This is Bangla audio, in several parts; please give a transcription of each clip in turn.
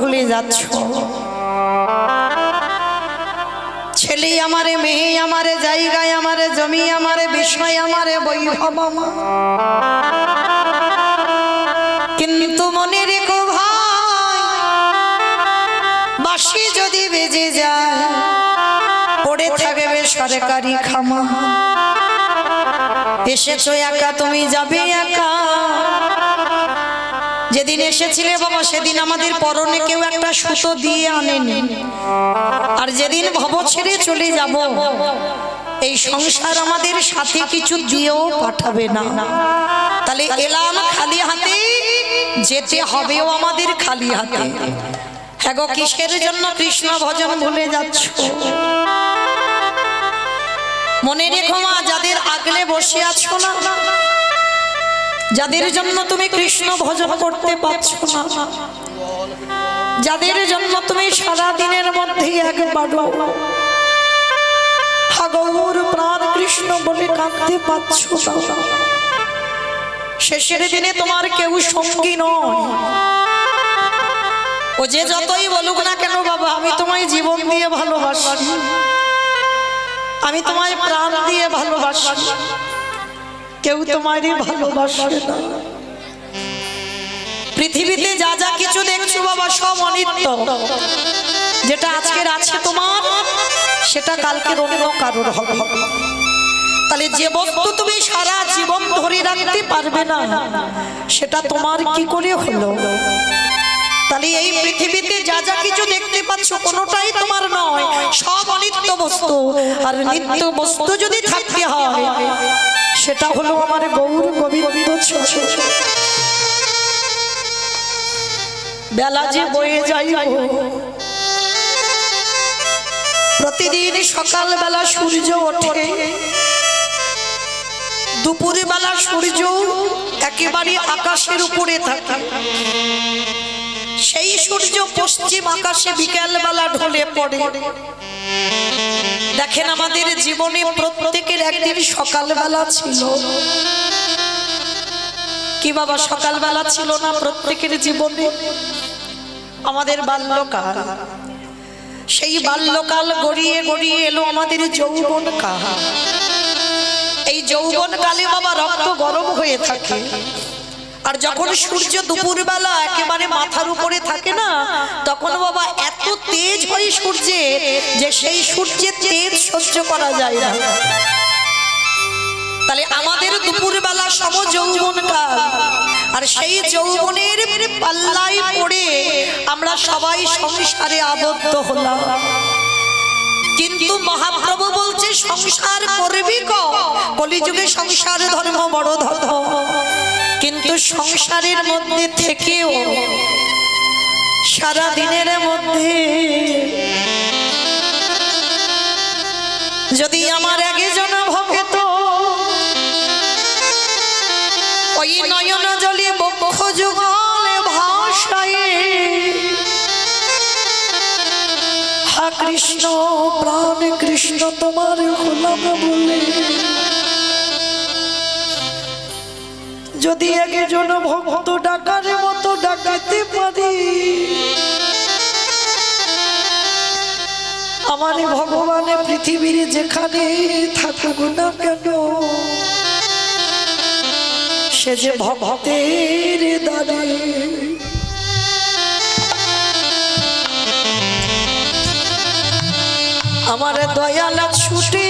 ভুলে যাচ্ছ। ছেলে আমারে, মেয়ে আমারে, জায়গায় আমারে, জমি আমারে, বিষয় আমারে, বৈভব আমার, কিন্তু মনে রেখো ভাই, বাঁশি যদি বেজে যায় পড়ে থাকবে সরকারি খামা। এসেছো একা, তুমি যাবে একা। যেদিন এসেছিলে বাবা সেদিন আমাদের পরনে কেউ একটা সুতো দিয়ে আনেনি, আর যেদিন ভব ছেড়ে চলে যাব এই সংসার আমাদের সাথে কিছু দিয়েও পাঠাবে না। তাহলে এলাম খালি হাতে, যেতে হবেও আমাদের খালি হাতে। হ্যাঁ গো, কিসের জন্য কৃষ্ণ ভজন ভুলে যাচ্ছ? মনে রেখো মা, যাদের আগলে বসে আছো না, যাদের জন্য তুমি কৃষ্ণ ভজন করতে পারছো না, যাদের জন্য তুমি সারা দিনের মধ্যে একবারও গৌর প্রাণ কৃষ্ণ বলে কাঁদতে পারছো না, শেষের দিনে তোমার কেউ সঙ্গী নয়। ও যে যতই বলুক না কেন বাবা, আমি তোমায় জীবন দিয়ে ভালোবাসি, আমি তোমায় প্রাণ দিয়ে ভালোবাসি, কেউ তোমারই ভালোবাসে না। পৃথিবীতে যা যা কিছু দেখছো বাবা সব অনিত্য। যেটা আজকের আছে তোমার, সেটা কালকে অন্য কারোর হবে। তাহলে যে বস্তু তুমি সারা জীবন ধরে রাখতে পারবে না, সেটা তোমার কি করে হলো? তাহলে এই পৃথিবীতে যা যা কিছু দেখতে পাচ্ছ কোনোটাই তোমার নয়, সব অনিত্য বস্তু। আর নিত্য বস্তু যদি থাকতে হয়, সেটা হলো আমার গৌর গোবিন্দ। বেলা যে বয়ে যাই, প্রতিদিন সকালবেলা সূর্য ওঠে, দুপুরে বেলা সূর্য একেবারে আকাশের উপরে থাকে, সেই সূর্য পশ্চিম আকাশে বিকেল বেলা ঢলে পড়ে। দেখেন আমাদের জীবনে প্রত্যেকের একদিন সকালবেলা ছিল কি বাবা? সকালবেলা ছিল না প্রত্যেকের জীবনে? আমাদের বাল্যকাল, সেই বাল্যকাল গড়িয়ে গড়িয়ে এলো আমাদের যৌবন কাল। এই যৌবন কালে বাবা রক্ত গরম হয়ে থাকে, আর যখন সূর্য দুপুরবেলা একেবারে মাথার উপরে থাকে না, তখন বাবা এত তেজ হয় সূর্যের যে সেই সূর্যের তেজ সহ্য করা যায় না। তাহলে আমাদের দুপুরবেলা সম যৌবন কাল, আর সেই যৌবনের পাল্লায় পড়ে আমরা সবাই সংসারে আবদ্ধ হলাম। কিন্তু মহাপ্রভু বলছে সংসার করবি কলিযুগে সংসার ধর্ম বড় ধর্ম, কিন্তু সংসারের মধ্যে থেকেও সারা দিনের মধ্যে যদি আমার একজন ভক্ত ওই নয়ন জলে বক্ষ যুগলে ভাষায় হা কৃষ্ণ প্রাণ কৃষ্ণ তোমার গোলাম বলে, যদি একজন ভক্ত ডাকার মতো ডাকাতে পারি, আমার ভগবানে পৃথিবীর যেখানে থাকুক না কেন, সে যে ভক্তের দ্বারে আমার দয়াল ছুটে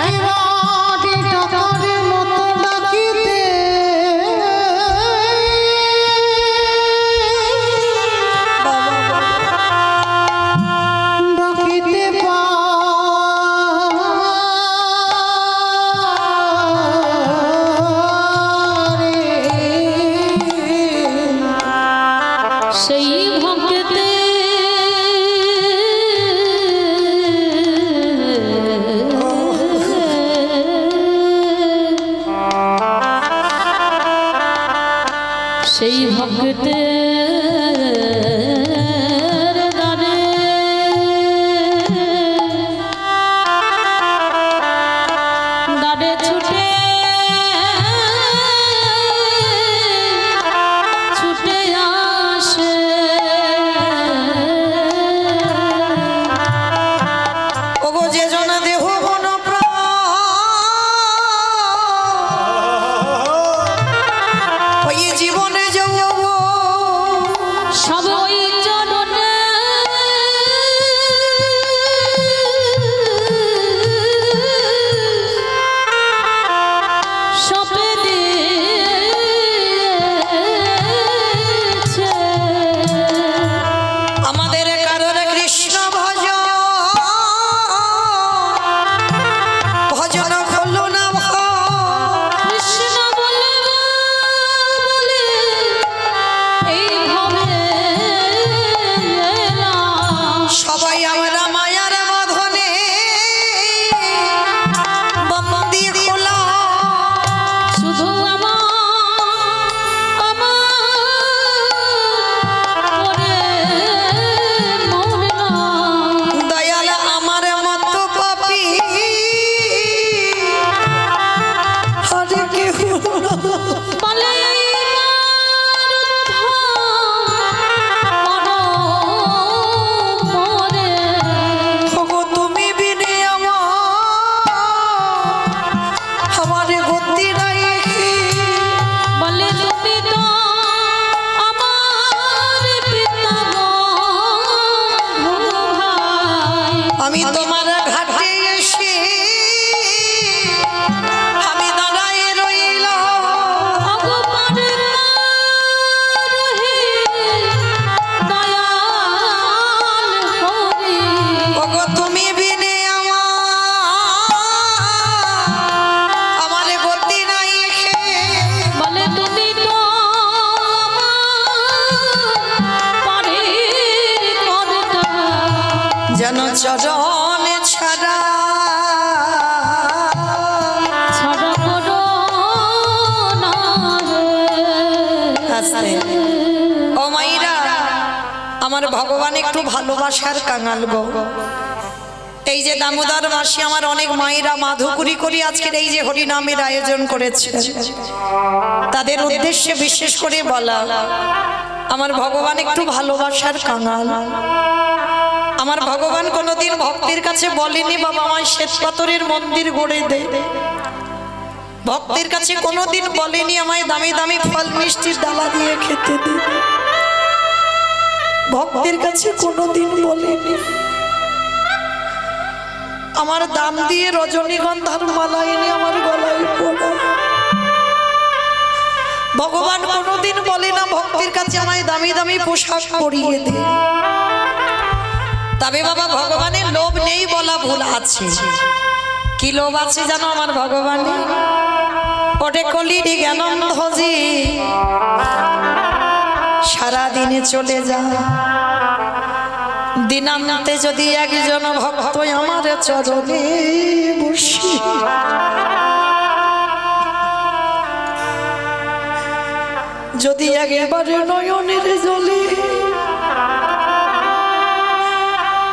একেবারে টাকার মতো ডাকিতে ডাকিতে সেই ভক্তে সেই ভক্তে দাঁড়ে ছুটে ছুটে আসে ওগো যে জন দেহ মন প্রাণ ওই জীবনে যাব সব ওই চরণে সপে দিয়েছে আমাদের কারোর কৃষ্ণ ভজন ভজন হলো না কৃষ্ণ বলে বলে এইভাবে এলাম। সবাই আমরা মায়ার বাঁধনে বন্দী হলাম শুধু আমার করে মরলাম। দয়াল আমার মতো পাপী আরে কেহ না। বলে মরে ওগো তুমি বিনে আমার গতি নাই বলে তুমি তো আমার পিতা বন্ধু ভাই। আমি তোমার ঘাটে এসে আমি দাঁড়ায় রইলাম অগোপন রহে দয়াল হরি। ওগো তুমি বিনে আমার গতি নাই বলে তুমি তো আমার পরের কর্তা। যেন চরণ ছাড়া ছাড়া করো না আস্তে। ও মাইরা আমার ভগবান একটু ভালোবাসার কাঙাল গো। এই যে দামোদর মাসে আমার অনেক মায়েরা মাধুকুরি করি আজকের এই যে হরিনামের আয়োজন করেছে তাদের উদ্দেশ্যে বিশেষ করে বলা আমার ভগবান একটু ভালোবাসার কাঙাল। আমার ভগবান কোনোদিন ভক্তের কাছে বলেনি বাবা আমায় শ্বেত পাথরের মন্দির গড়ে দে। ভক্তের কাছে কোনোদিন বলেনি আমায় দামি দামি ফল মিষ্টির ডালা দিয়ে খেতে দে। ভক্তের কাছে কোনোদিন বলেনি আমার দাম দিয়ে রজনীগন্ধার মালা এনে আমার গলায় পড়া। ভগবান কোনোদিন বলে না ভক্তের কাছে আমায় দামি দামি পোশাক পরিয়ে দে। তবে বাবা ভগবানের লোভ নেই বলা ভুল আছে। কি লোভ আছে জানো আমার ভগবান? ওটে কলির জ্ঞানন্ধজি সারাদিনে চলে যায় দিনান্তে যদি একজন ভক্ত আমার চরণে বসি যদি একবারে নয়নের জলে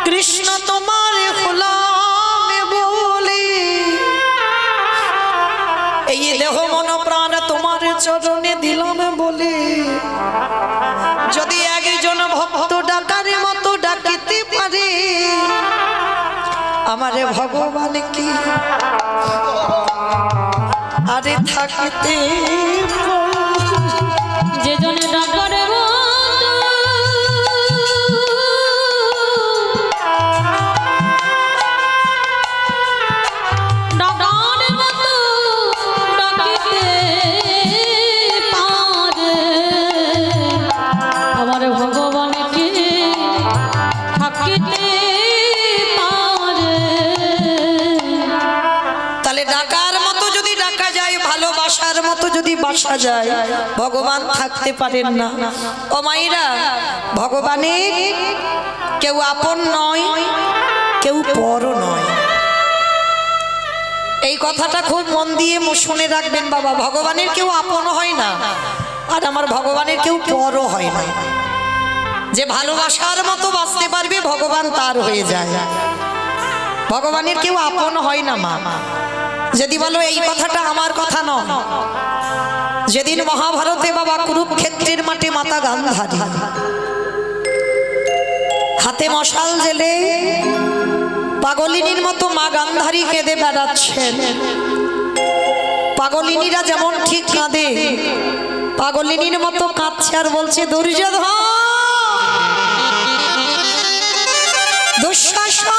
কৃষ্ণ তোমার হলাম বলে এই দেহ মন প্রাণ তোমার চরণে দিলাম বলে যদি একজন ভক্ত ডাকার মতো ডাকিতে পারে আমারে ভগবান কি আরে থাকিতে যে জনে ডাকার ডাক তাহলে ডাকার মতো যদি ডাকা যায়, ভালোবাসার মতো যদি বাসা যায়, ভগবান থাকতে পারেন না। ও মাইরা, ভগবানের কেউ আপন নয়, কেউ পরও নয়। এই কথাটা খুব মন দিয়ে শুনে রাখবেন বাবা। ভগবানের কেউ আপন হয় না, আর আমার ভগবানের কেউ পরও হয় না। যে ভালোবাসার মতো বাঁচতে পারবে ভগবান তার হয়ে যায়। ভগবানের কেউ আপন হয় না মা। যদি বলো এই কথাটা আমার কথা নয়, যেদিন মহাভারতে বাবা কুরুক্ষেত্রের মাঠে মাতা গান্ধারী হাতে মশাল জেলে পাগলিনীর মতো মা গান্ধারী কেঁদে বেড়াচ্ছেন। পাগলিনীরা যেমন ঠিক কাঁদে, পাগলিনীর মতো কাঁদছে আর বলছে, দুর্যোধন, দুঃশাসন,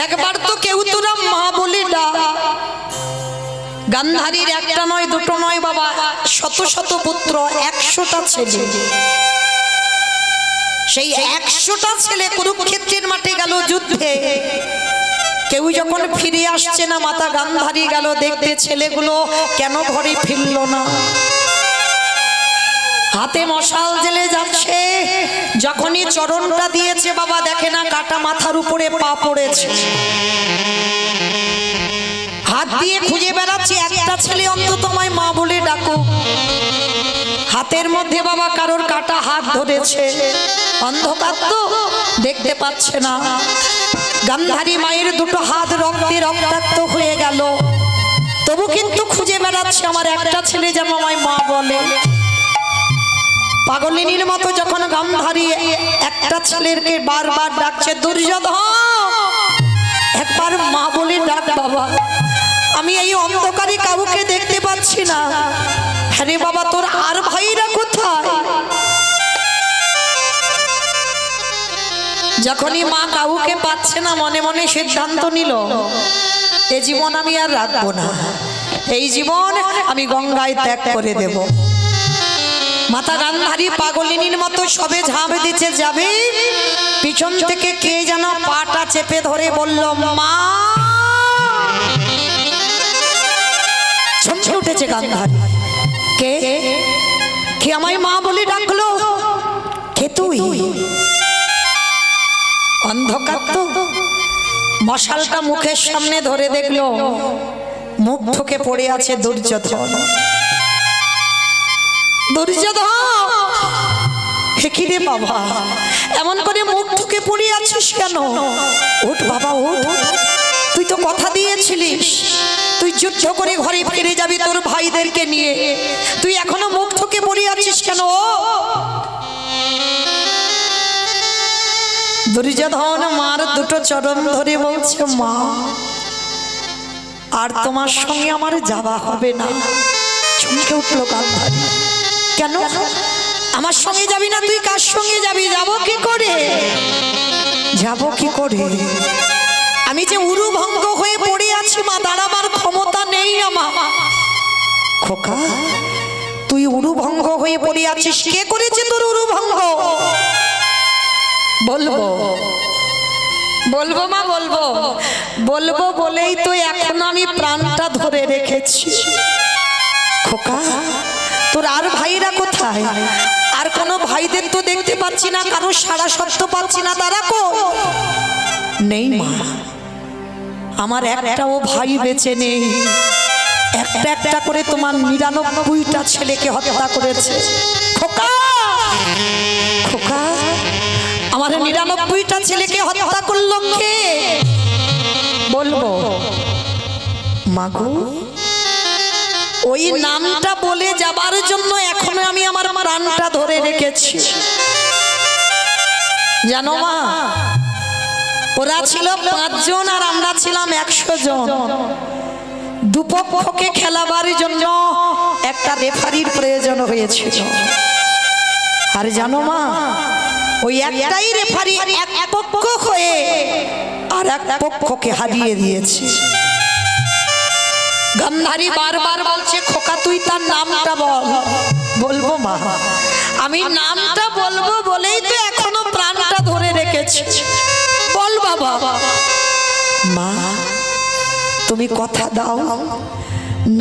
একবার তো কেউ তোরা মা বলে ডাক। গান্ধারীর একটা নয়, দুটো নয় বাবা, শত শত পুত্র, 100টা ছেলে। সেই 100টা ছেলে কুরুক্ষেত্রের মাঠে গেল যুদ্ধে। কেউ যখন ফিরে আসছে না, মাতা গান্ধারী গেল দেখতে ছেলেগুলো কেন ঘরে ফিরল না। হাতে মশাল জেলে যাচ্ছে, যখনই চরণটা দিয়েছে বাবা, দেখে না কাটা মাথার উপরে পা পড়েছে। হাত দিয়ে খুঁজে বেড়াচ্ছে, একটা ছেলে অন্তত আমায় মা বলে ডাকো। হাতের মধ্যে বাবা কারোর কাটা হাত ধরেছে, অন্ধকার তো দেখতে পাচ্ছে না। গান্ধারী মায়ের দুটো হাত রক্তে রক্তাক্ত হয়ে গেল, তবু কিন্তু খুঁজে বেড়াচ্ছে আমার একটা ছেলে যেন আমায় মা বলে। পাগলিনীর মতো যখন গান্ধারী একটা ছেলেকে বারবার ডাকছে, দুর্যোধন, একবার মা বলে ডাক বাবা, আমি এই অন্ধকারে কাউকে দেখতে পাচ্ছি না। আরে বাবা, তোর আর ভাইরা কোথায়? যখনই মা কাউকে পাচ্ছে না, মনে মনে সিদ্ধান্ত নিল, এ জীবন আমি আর রাখবো না, এই জীবন আমি গঙ্গায় ত্যাগ করে দেব। মাতা গান্ধারী পাগলিনীর মতো সবে ঝাঁপ দিতে যাবে, পিছন থেকে কে যেন পাটা চেপে ধরে বলল, মা। চমকে উঠেছে গান্ধারী, কে কে আমায় মা বলে ডাকলো? কে তুই? অন্ধকার তো, মশালটা মুখের সামনে ধরে দেখলো, মুখ ঠুকে পড়ে আছে দুর্যোধন। দুর্যোধন, কি রে বাবা, এমন করে মুখ ঠুকে পড়ে আছিস কেন? ওঠ বাবা, ওঠ। তুই তো কথা দিয়েছিলিস তুই যুদ্ধ করে ঘরে ফিরে যাবি তোর ভাইদেরকে নিয়ে, তুই এখনো মুখ ঠুকে পড়ে আছিস কেন? দুর্যোধন মার দুটো চরণ ধরে বলছে, মা, আর তোমার সঙ্গে আমার যাওয়া হবে না। চমকে উঠলো গান্ধারী, কেন আমার সঙ্গে যাবি না? তুই কার সঙ্গে যাবি? যাব কি করে? যাব কি করে? আমি যে উরুভঙ্গ হয়ে পড়ে আছি মা, দাঁড়াবার ক্ষমতা নেই আমার। খোকা, তুই উরুভঙ্গ হয়ে পড়ে আছিস, কে করেছে তোর উরুভঙ্গ? বলবো বলবো মা, বলবো বলবো বলেই তো এখন আমি প্রাণটা ধরে রেখেছি। খোকা, তোর আর ভাইরা কোথায়? আর কোনো ভাইদের তো দেখতে পাচ্ছি না, কারো সারা শব্দ পাচ্ছি না, তারা কো নেই মা। আমার একটাও ভাই বেঁচে নেই, একটা একটা করে তোমার 99টা ছেলেকে হত্যা করেছে। খোকা, খোকা, আমার 99টা ছেলেকে হত্যা করলো কে? বলবো মাগো, ওই নামটা বলে যাবার জন্য এখনো আমি আমার প্রাণটা ধরে রেখেছি। জানো মা, ওরা ছিল 5 জন আর আমরা ছিলাম 100 জন। দুপক্ষকে খেলাবার জন্য একটা রেফারির প্রয়োজন হয়েছিল। আর জানো মা, ওই একটাই রেফারি এক পক্ষ হয়ে আর এক পক্ষকে হারিয়ে দিয়েছে। গান্ধারী বারবার বলছে, খোকা তুই তার নামটা বল। বলবো মা, আমি নামটা বলবো বলেই তো এখনো প্রাণটা ধরে রেখেছি। বল বাবা। মা তুমি কথা দাও,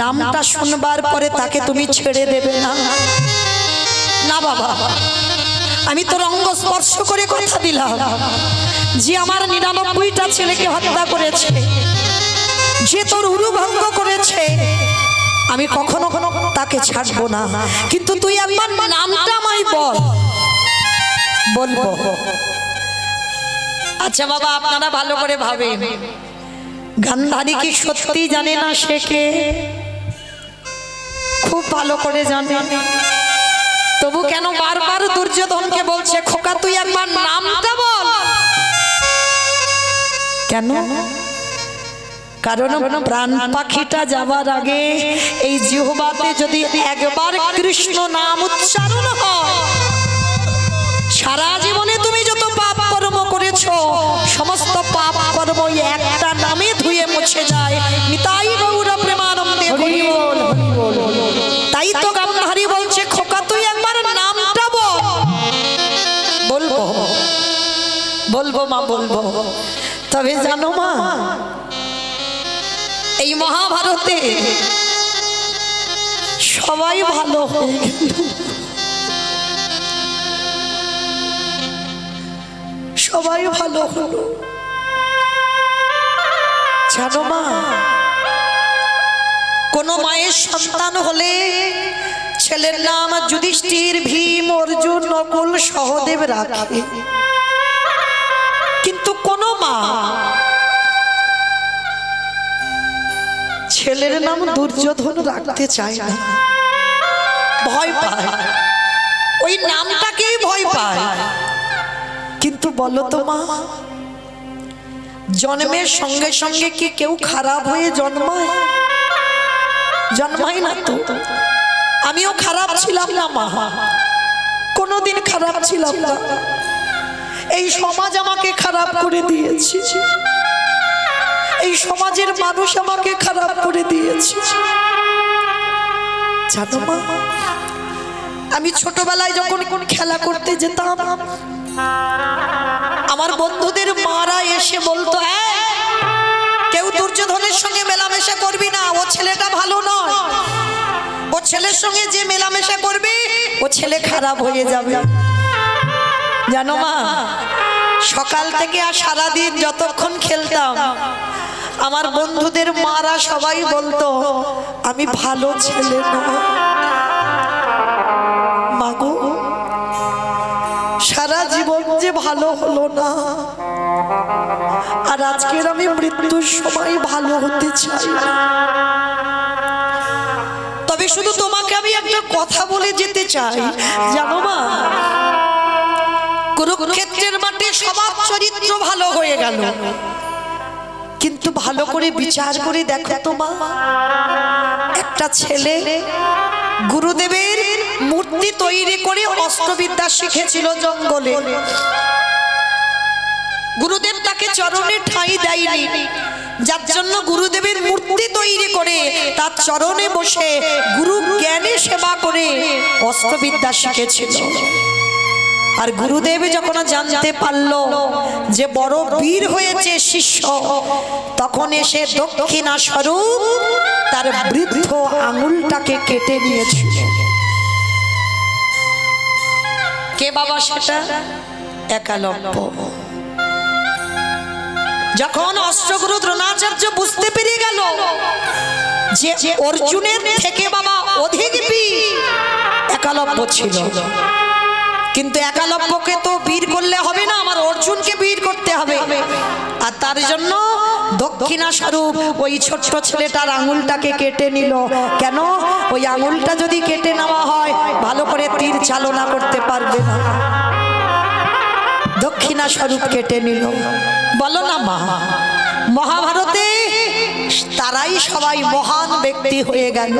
নামটা শুনবার পরে তাকে তুমি ছেড়ে দেবে না? না বাবা, আমি তোর অঙ্গ স্পর্শ করে কথা দিলাম যে আমার 99টা ছেলেকে হত্যা করেছে, যে তোর উরু ভঙ্গ করেছে, আমি কখনো তাকে ছাড়বো না। কিন্তু তুই একবার নামটা আমায় বল। বলবো। আচ্ছা বাবা, আপনারা ভালো করে ভাবেন, গান্ধারী কি সত্যি জানে না সে কে? খুব ভালো করে জানে, তবু কেন বারবার দুর্যোধনকে বলছে খোকা তুই একবার নামটা বল? কেন? কারণ প্রাণ পাখিটা যাবার আগে এই জিহ্বাতে যদি একবার কৃষ্ণ নাম উচ্চারণ হয়, সারা জীবনে তুমি যত পাপ কর্ম করেছো সমস্ত পাপ কর্ম একটা নামে ধুয়ে মুছে যায়। নিতাই গৌর প্রেমানন্দে হরি বল। তাই তো গান্ধারী বলছে খোকা তুই একবার নামটা বল। বলবো বলবো মা, বলবো। তবে জানো মা, এই মহাভারতে সবাই ভালো হয়ে গেল, সবাই ভালো হলো। জানো মা, কোন মায়ের সন্তান হলে ছেলের নাম যুধিষ্ঠির, ভীম, অর্জুন, নকুল, সহদেব রাখে, কিন্তু কোন মা ছেলের নাম দুর্যোধন রাখতে চায় না, ভয় পায়, ওই নামটাকেই ভয় পায়। কিন্তু বলো তো মা, জন্মের সঙ্গে সঙ্গে কি কেউ খারাপ হয়ে জন্মায়? জন্মায় না তো। আমিও খারাপ ছিলাম না মা, কোনোদিন খারাপ ছিলাম না। এই সমাজ আমাকে খারাপ করে দিয়েছে, এই সমাজের মানুষ আমাকে খারাপ করে দিয়েছে। জানো মা, আমি ছোটবেলায় যখন খেলা করতে যেতাম, আমার বন্ধুদের মারা এসে বলতো কেউ দুর্যোধনের সঙ্গে মেলামেশা করবি না, ও ছেলেটা ভালো নয়, ও ছেলের সঙ্গে যে মেলামেশা করবে ও ছেলে খারাপ হয়ে যাবে। জানো মা, সকাল থেকে আর সারাদিন যতক্ষণ খেলতাম আমার বন্ধুদের মারা সবাই বলতো আমি ভালো ছেলে নয়। মাগো, সারা জীবন যে ভালো হলো না, আর আজকের আমি মৃত্যুর সময় ভালো হতে চাই। তবে শুধু তোমাকে আমি একটা কথা বলে যেতে চাই, জানো মা, কুরুক্ষেত্রের মাঠে সবার চরিত্র ভালো হয়ে গেল, কিন্তু ভালো করে বিচার করে দেখো তো মা, একটা ছেলে গুরুদেবের মূর্তি তৈরি করে অস্ত্রবিদ্যা শিখেছিল জঙ্গলে। গুরুদেব তাকে চরণে ঠাঁই দেয়নি, যার জন্য গুরুদেবের মূর্তি তৈরি করে তার চরণে বসে গুরু জ্ঞানে সেবা করে অস্ত্রবিদ্যা শিখেছিল। আর গুরুদেব যখন জানতে পারলো যে বড় বীর হয়েছে শিষ্য, তখন এসে দক্ষিণা স্বরূপ তার বৃদ্ধ আঙুলটাকে কেটে নিয়েছিল। কে বাবা সেটা? একালব্য। যখন অষ্টগুরু দ্রোণাচার্য বুঝতে পেরে গেল যে অর্জুনের থেকে বাবা অধিক বীর একালব্য ছিল, কিন্তু একালব্যকে তো বীর করলে হবে না, আমার অর্জুনকে বীর করতে হবে। আর তার জন্য দক্ষিণা স্বরূপ ওই ছোট্ট ছেলেটার আঙুলটাকে কেটে নিল। কেন? ওই আঙুলটা যদি কেটে নেওয়া হয় ভালো করে তীর চালনা করতে পারবে না। দক্ষিণা স্বরূপ কেটে নিল। বলো না মা, মহাভারতে তারাই সবাই মহান ব্যক্তি হয়ে গেল।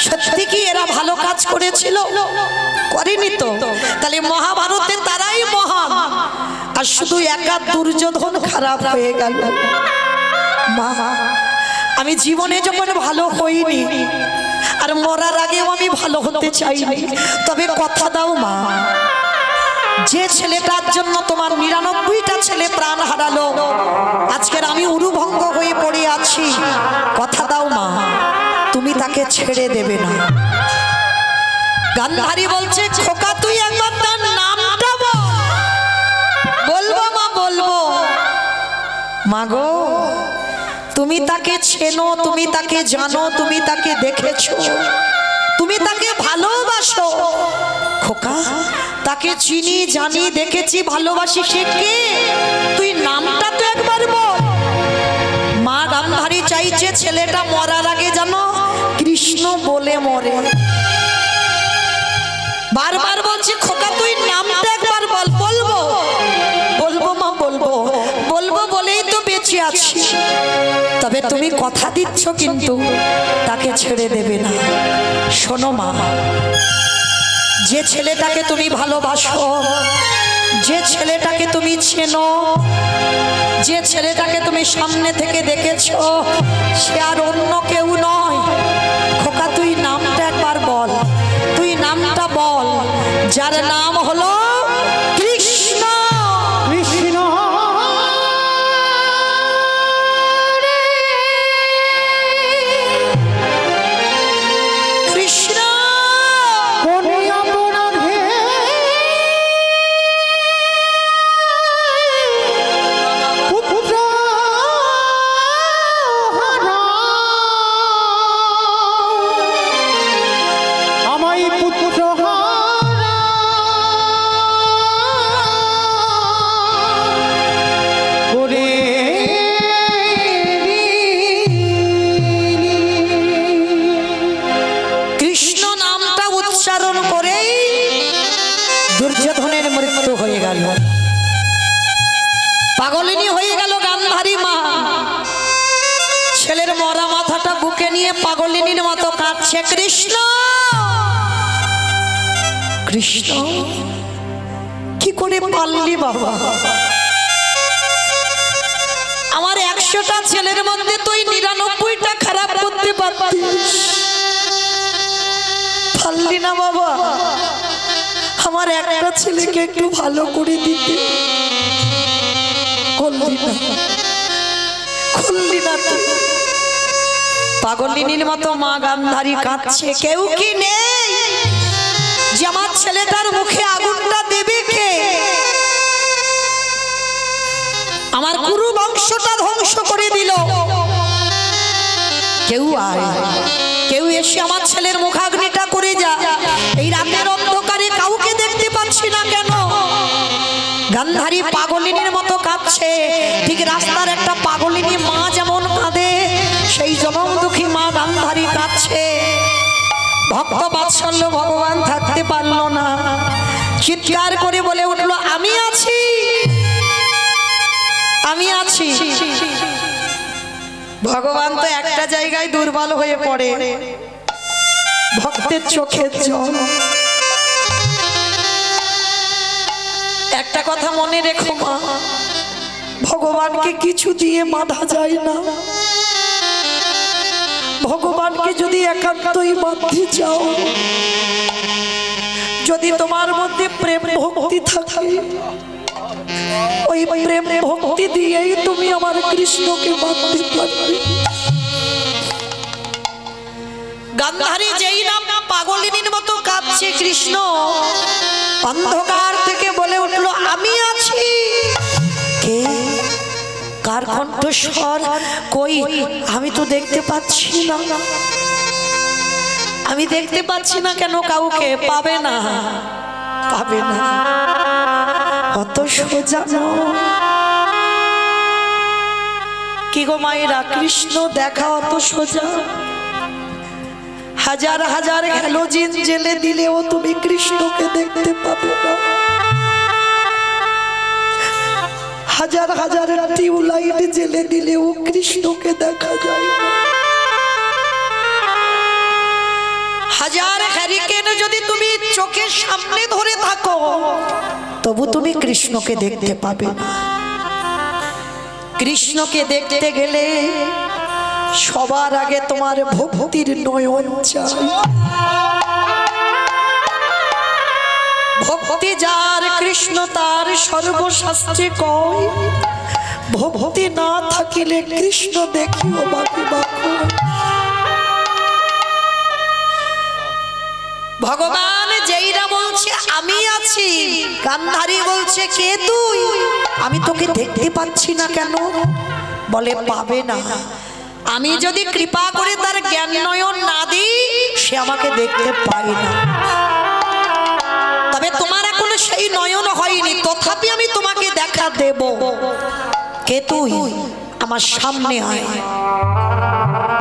সত্যি কি এরা ভালো কাজ করেছিল? করেনি তো। তাহলে মহাভারতে তারাই মহান, আর শুধু একা দুর্যোধন খারাপ হয়ে গেল। মা, আমি জীবনে যখন ভালো হইনি আর মরার আগেও আমি ভালো হতে চাইনি, তবে কথা দাও মা, যে ছেলেটার জন্য তোমার 99টা ছেলে প্রাণ হারালো, আজকের ছেড়ে দেবে না। গান্ধারী বলছে খোকা তুই একবার তার নামটা বল। বলবো মা বলবো। মাগো তুমি তাকে চেনো, তুমি তাকে জানো, তুমি তাকে দেখেছো, তুমি তাকে ভালোবাসো। খোকা তাকে চিনি জানি দেখেছি ভালোবাসি, সে কে? তুই নামটা তো একবার বল। মা গান্ধারী চাইছে ছেলেটা মরার আগে জানো কৃষ্ণ বলে মরে। বারবার বলছি খোকা তুই নামটা একবার বল। বলবো বলবো মা বলবো, বলবো বলেই তো বেঁচে আছি। তবে তুমি কথা দিচ্ছ কিন্তু তাকে ছেড়ে দেবে না। শোনো মা, যে ছেলেটাকে তুমি ভালোবাসো, যে ছেলেটাকে তুমি চেনো, যে ছেলেটাকে তুমি সামনে থেকে দেখেছো, সে আর অন্য কেউ নয়। খোকা তুই নামটা একবার বল, তুই নামটা বল, যার নাম হলো কৃষ্ণ। কৃষ্ণ কৃষ্ণ কোন অপরাধে পুত্র হারা আমায় পুত্র হারা করে কৃষ্ণ নামটা উচ্চারণ করেই দুর্যোধনের মৃত্যু হয়ে গেল। পাগলিনী হয়ে গেল গান্ধারী মা। ছেলের মরা মাথাটা বুকে নিয়ে পাগলিনীর মতো কাঁদছে, কৃষ্ণ কৃষ্ণ। কি করে পারলি বাবা? আমার 100টা ছেলের মধ্যে তুই 99টা খারাপ করতে পারতিস, পারলি না বাবা। আমার একটা ছেলেকে একটু ভালো করে দিতে করলি না, করলি না তুই। পাগলিনীর মতো মা গান্ধারী কাঁদছে। কেউ কি নেই যে আমার ছেলেটার মুখে আগুনটা দেবে? কে? আমার কুরু বংশটা ধ্বংস করে দিল। কেউ আয়, কেউ এসে আমার ছেলের মুখাগ্নিটা করে যা। এই রাতের অন্ধকারে কাউকে দেখতে পাচ্ছি না কেন? গান্ধারী পাগলিনীর মতো কাঁদছে। ঠিক রাস্তার একটা পাগলিনী মা যেমন কাঁদে, সেই জনম দুঃখী মা গান্ধারী কাঁদছে। ভক্ত বাৎসল্য ভগবান থাকতে পারলো না, চিৎকার করে বলে উঠলো আমি আছি, আমি আছি। ভগবান তো একটা জায়গায় দুর্বল হয়ে পড়ে, ভক্তের চোখের জল। একটা কথা মনে রেখো মা, ভগবানকে কিছু দিয়ে বাঁধা যায় না। ভগবানকে যদি একান্তই বাঁধতে চাও, যদি তোমার মধ্যে প্রেম ভক্তি থাকে, ওই প্রেম ভক্তি দিয়েই তুমি আমার কৃষ্ণকে বাঁধতে পারবে। গান্ধারী যেই নাম পাগলিনীর মতো কাঁদছে কৃষ্ণ, অন্ধকার থেকে বলে উঠলো আমি আছি। কে? কার কণ্ঠস্বর? কই আমি তো দেখতে পাচ্ছি না, আমি দেখতে পাচ্ছি না কেন কাউকে? পাবে না, পাবে না, অত সোজা নয়। কি গো মায়েরা, কৃষ্ণ দেখা অত সোজা? হাজার হাজার হ্যালোজিন জেলে দিলেও তুমি কৃষ্ণকে দেখতে পাবে না। হাজার হাজার টিউবলাইট জেলে দিলেও কৃষ্ণকে দেখা যায় না। হাজার হ্যারিকেন যদি তুমি চোখের সামনে ধরে থাকো, তবু তুমি কৃষ্ণকে দেখতে পাবে না। কৃষ্ণকে দেখতে গেলে সবার আগে তোমার ভক্তির নয়ন চাই। ভক্তি যার কৃষ্ণ তার সর্বশাস্ত্রে কয়, ভক্তি না থাকিলে কৃষ্ণ দেখিও বাকি বাকি। ভগবান যেইরা বলছে আমি আছি, গান্ধারী বলছে কে তুই? আমি তোকে দেখতে পাচ্ছি না কেন? বলে পাবে না, আমি যদি কৃপা করে তার জ্ঞান নয়ন না দিই সে আমাকে দেখতে পায় না। তবে তোমার এখনো সেই নয়ন হয়নি, তথাপি আমি তোমাকে দেখা দেব। কে তুই? আমার সামনে আয়।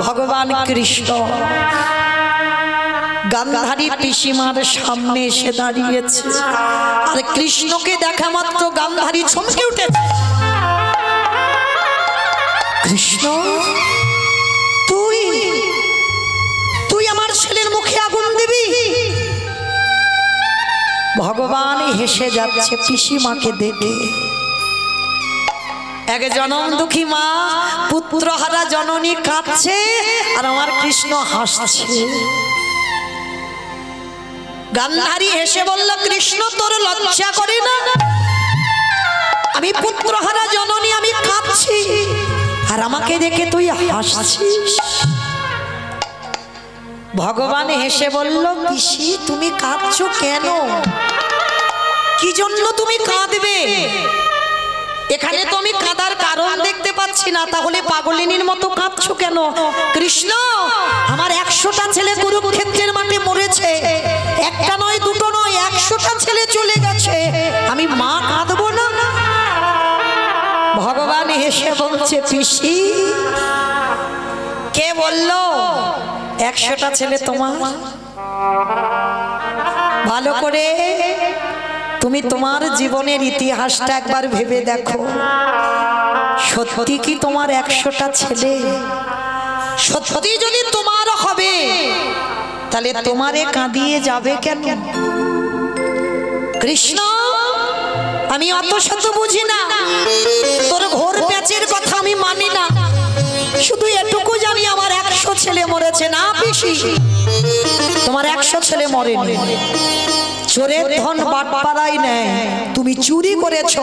ভগবান কৃষ্ণ গান্ধারী পিসিমার সামনে এসে দাঁড়িয়েছে, আর কৃষ্ণকে দেখা মাত্র গান্ধারী চমকে উঠেছে। কৃষ্ণ, তুই তুই আমার ছেলের মুখে আগুন দিবি? ভগবান হেসে যাচ্ছে পিসিমাকে দেখে। এক জনম দুঃখী মা পুত্রহারা জননী কাঁদছে, আর আমার কৃষ্ণ হাসছে। গান্ধারী হেসে বলল, কৃষ্ণ তোর লজ্জা করে না? আমি পুত্রহারা জননী, আমি কাঁদছি, আর আমাকে দেখে তুই হাসছিস। ভগবান হেসে বলল, পিসি তুমি কাঁদছো কেন? কি জন্য তুমি কাঁদবে? এখানে তো আমি কাঁদার কারণ দেখতে পাচ্ছি না, তাহলে পাগলিনীর মতো কাঁদছো কেন? কৃষ্ণ, আমার 100টা ছেলে কুরুক্ষেত্রের মাঠে মরেছে, একটা নয় দুটো নয় 100টা ছেলে চলে গেছে, আমি মা কাঁদবো না? ভগবান হেসে বলছে, পিসি কে বলল 100টা ছেলে তোমার? ভালো করে তুমি তোমার জীবনের ইতিহাসটা একবার ভেবে দেখো। সত্যি কি তোমার 100টা ছেলে? সত্যি যদি তোমার হবে, তাহলে তোমারে কাঁদিয়ে যাবে কেন? কৃষ্ণ, আমি অত শত বুঝি না, তোর ঘোর প্যাচের কথা আমি মানি না, শুধু এটুকু জানি আমার 100 ছেলে মরেছে। না পিসি, তোমার 100 ছেলে মরেনি, চোরের ধন বাটপাড়াই নেয়, তুমি চুরি করেছ,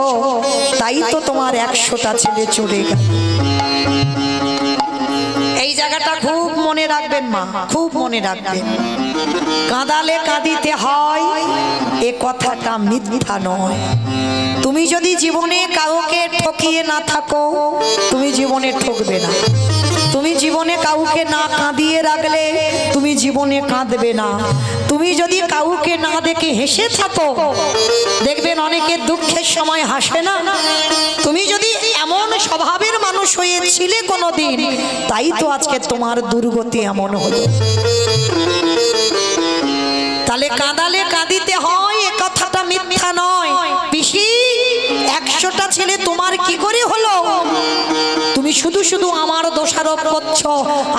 তাই তো তোমার 100টা ছেলে চলে গেল। এই জায়গাটা খুব মনে রাখবেন মা, খুব মনে রাখবেন। কাঁদালে কাঁদিতে হয়, এ কথাটা মিথ্যা নয়। তুমি যদি জীবনে কাউকে ঠকিয়ে না থাকো, তুমি জীবনে ঠকবে না। তুমি জীবনে কাউকে না কাঁদিয়ে রাখলে তুমি জীবনে কাঁদবে না। তুমি যদি কাউকে না দেখে হেসে থাকো, দেখবেন অনেকে দুঃখের সময় হাসে না। তুমি যদি এমন স্বভাবের মানুষ হয়েছিলে কোনোদিন, তাই তো আজকে তোমার দুর্গতি এমন হলো। তাহলে কাঁদালে কাঁদিতে হয়, এ কথাটা মিথ্যা নয়। পিসি, 100টা ছেলে তোমার কি করে হলো? তুমি শুধু শুধু আমার দোষারোপ করছো,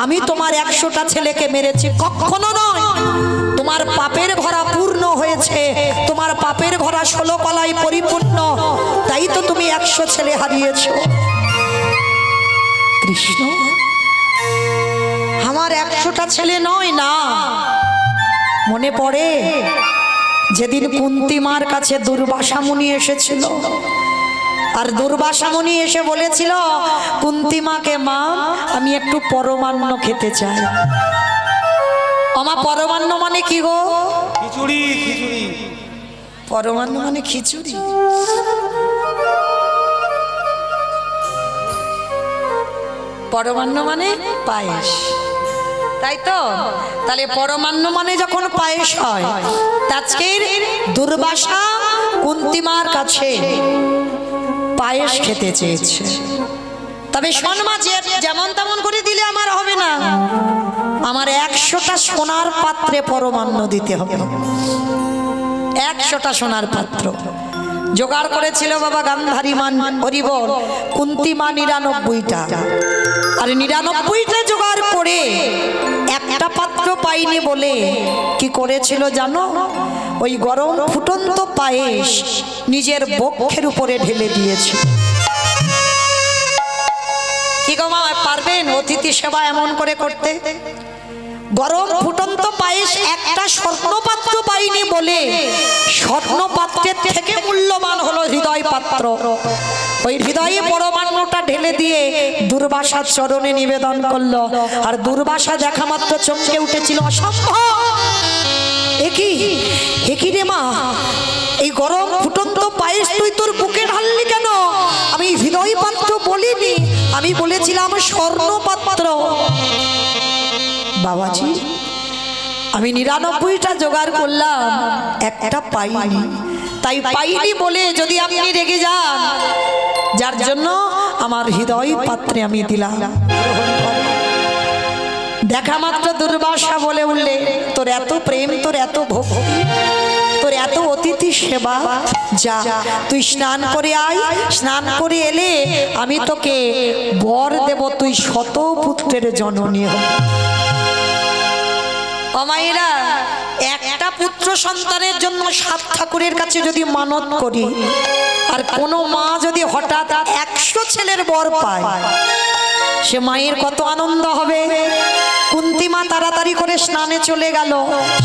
আমি তোমার 100টা ছেলেকে মেরেছি, কখনো নয়। তোমার পাপের ঘোড়া পূর্ণ হয়েছে, তোমার পাপের ঘোড়া 16 কলায় পরিপূর্ণ, তাই তো তুমি 100 ছেলে হারিয়েছো। কৃষ্ণ, আমার 100টা ছেলে নয় না। মনে পড়ে যেদিন কুন্তী মার কাছে দুর্বাসা মুনি এসেছিল, আর দুর্বাসা মুনি এসে বলেছিল কুন্তী মাকে, মা আমি একটু পরমান্ন খেতে চাই। আমার পরমান্ন মানে কি গো? খিচুড়ি। খিচুড়ি পরমান্ন মানে খিচুড়ি। পরমান্ন মানে পায়েস, তাই তো? তাহলে পরমান্ন মানে যখন পায়েস হয়, আজকের দুর্বাসা কুন্তী মার কাছে পায়েস খেতে চেয়েছে। তবে শোন মা, যেমন তেমন করে দিলে আমার হবে না, আমার 100টা সোনার পাত্রে পরমান্ন দিতে হবে। 100টা সোনার পাত্র জোগাড় করেছিল বাবা গান্ধারী মান হরিবল, কুন্তী মা 99টা, আর 99টা জোগাড় করে একটা পাত্র পাইনি বলে কি করেছিল জানো? ওই গরম ফুটন্ত পায়েস নিজের বক্ষের উপরে ঢেলে দিয়েছে। কি গো মা, পারবেন অতিথি সেবা এমন করে করতে? গরম ফুটন্ত পায়েস একটা স্বর্ণপাত্র পাইনি বলে স্বর্ণপাত্রের থেকে মূল্যবান হলো হৃদয় পাত্র। ওই হৃদয়ে পরমান্নটা ঢেলে দিয়ে দুর্বাসার চরণে নিবেদন করলো, আর দুর্বাসা দেখা মাত্র চমকে উঠেছিল, অসম্ভব, এ একই রে মা, এই গরম ফুটন্ত পায়েস তুই তোর বুকে ঢাললি কেন? আমি হৃদয় পাত্র বলিনি, আমি বলেছিলাম স্বর্ণ পাত্র। বাবাজি, আমি 99টা জোগাড় করলাম, একটা পাইনি। তাই পাইনি বলে যদি আপনি রেগে যান, যার জন্য আমার হৃদয় পাত্রে আমি দিলাম। দেখা মাত্র দুর্বাসা বলে উঠলে, তোর এত প্রেম, তোর এত ভক্তি, তোর এত অতিথি সেবা, যা তুই স্নান করে আয়। স্নান করে এলে আমি তোকে বর দেব, তুই শত পুত্রের জননী হবি। অমায়েরা, একটা পুত্র সন্তানের জন্য 7 ঠাকুরের কাছে যদি মানত করি, আর কোনো মা যদি হঠাৎ 100 ছেলের বর পায়, সে মায়ের কত আনন্দ হবে। কুন্তী মা তাড়াতাড়ি করে স্নানে চলে গেল,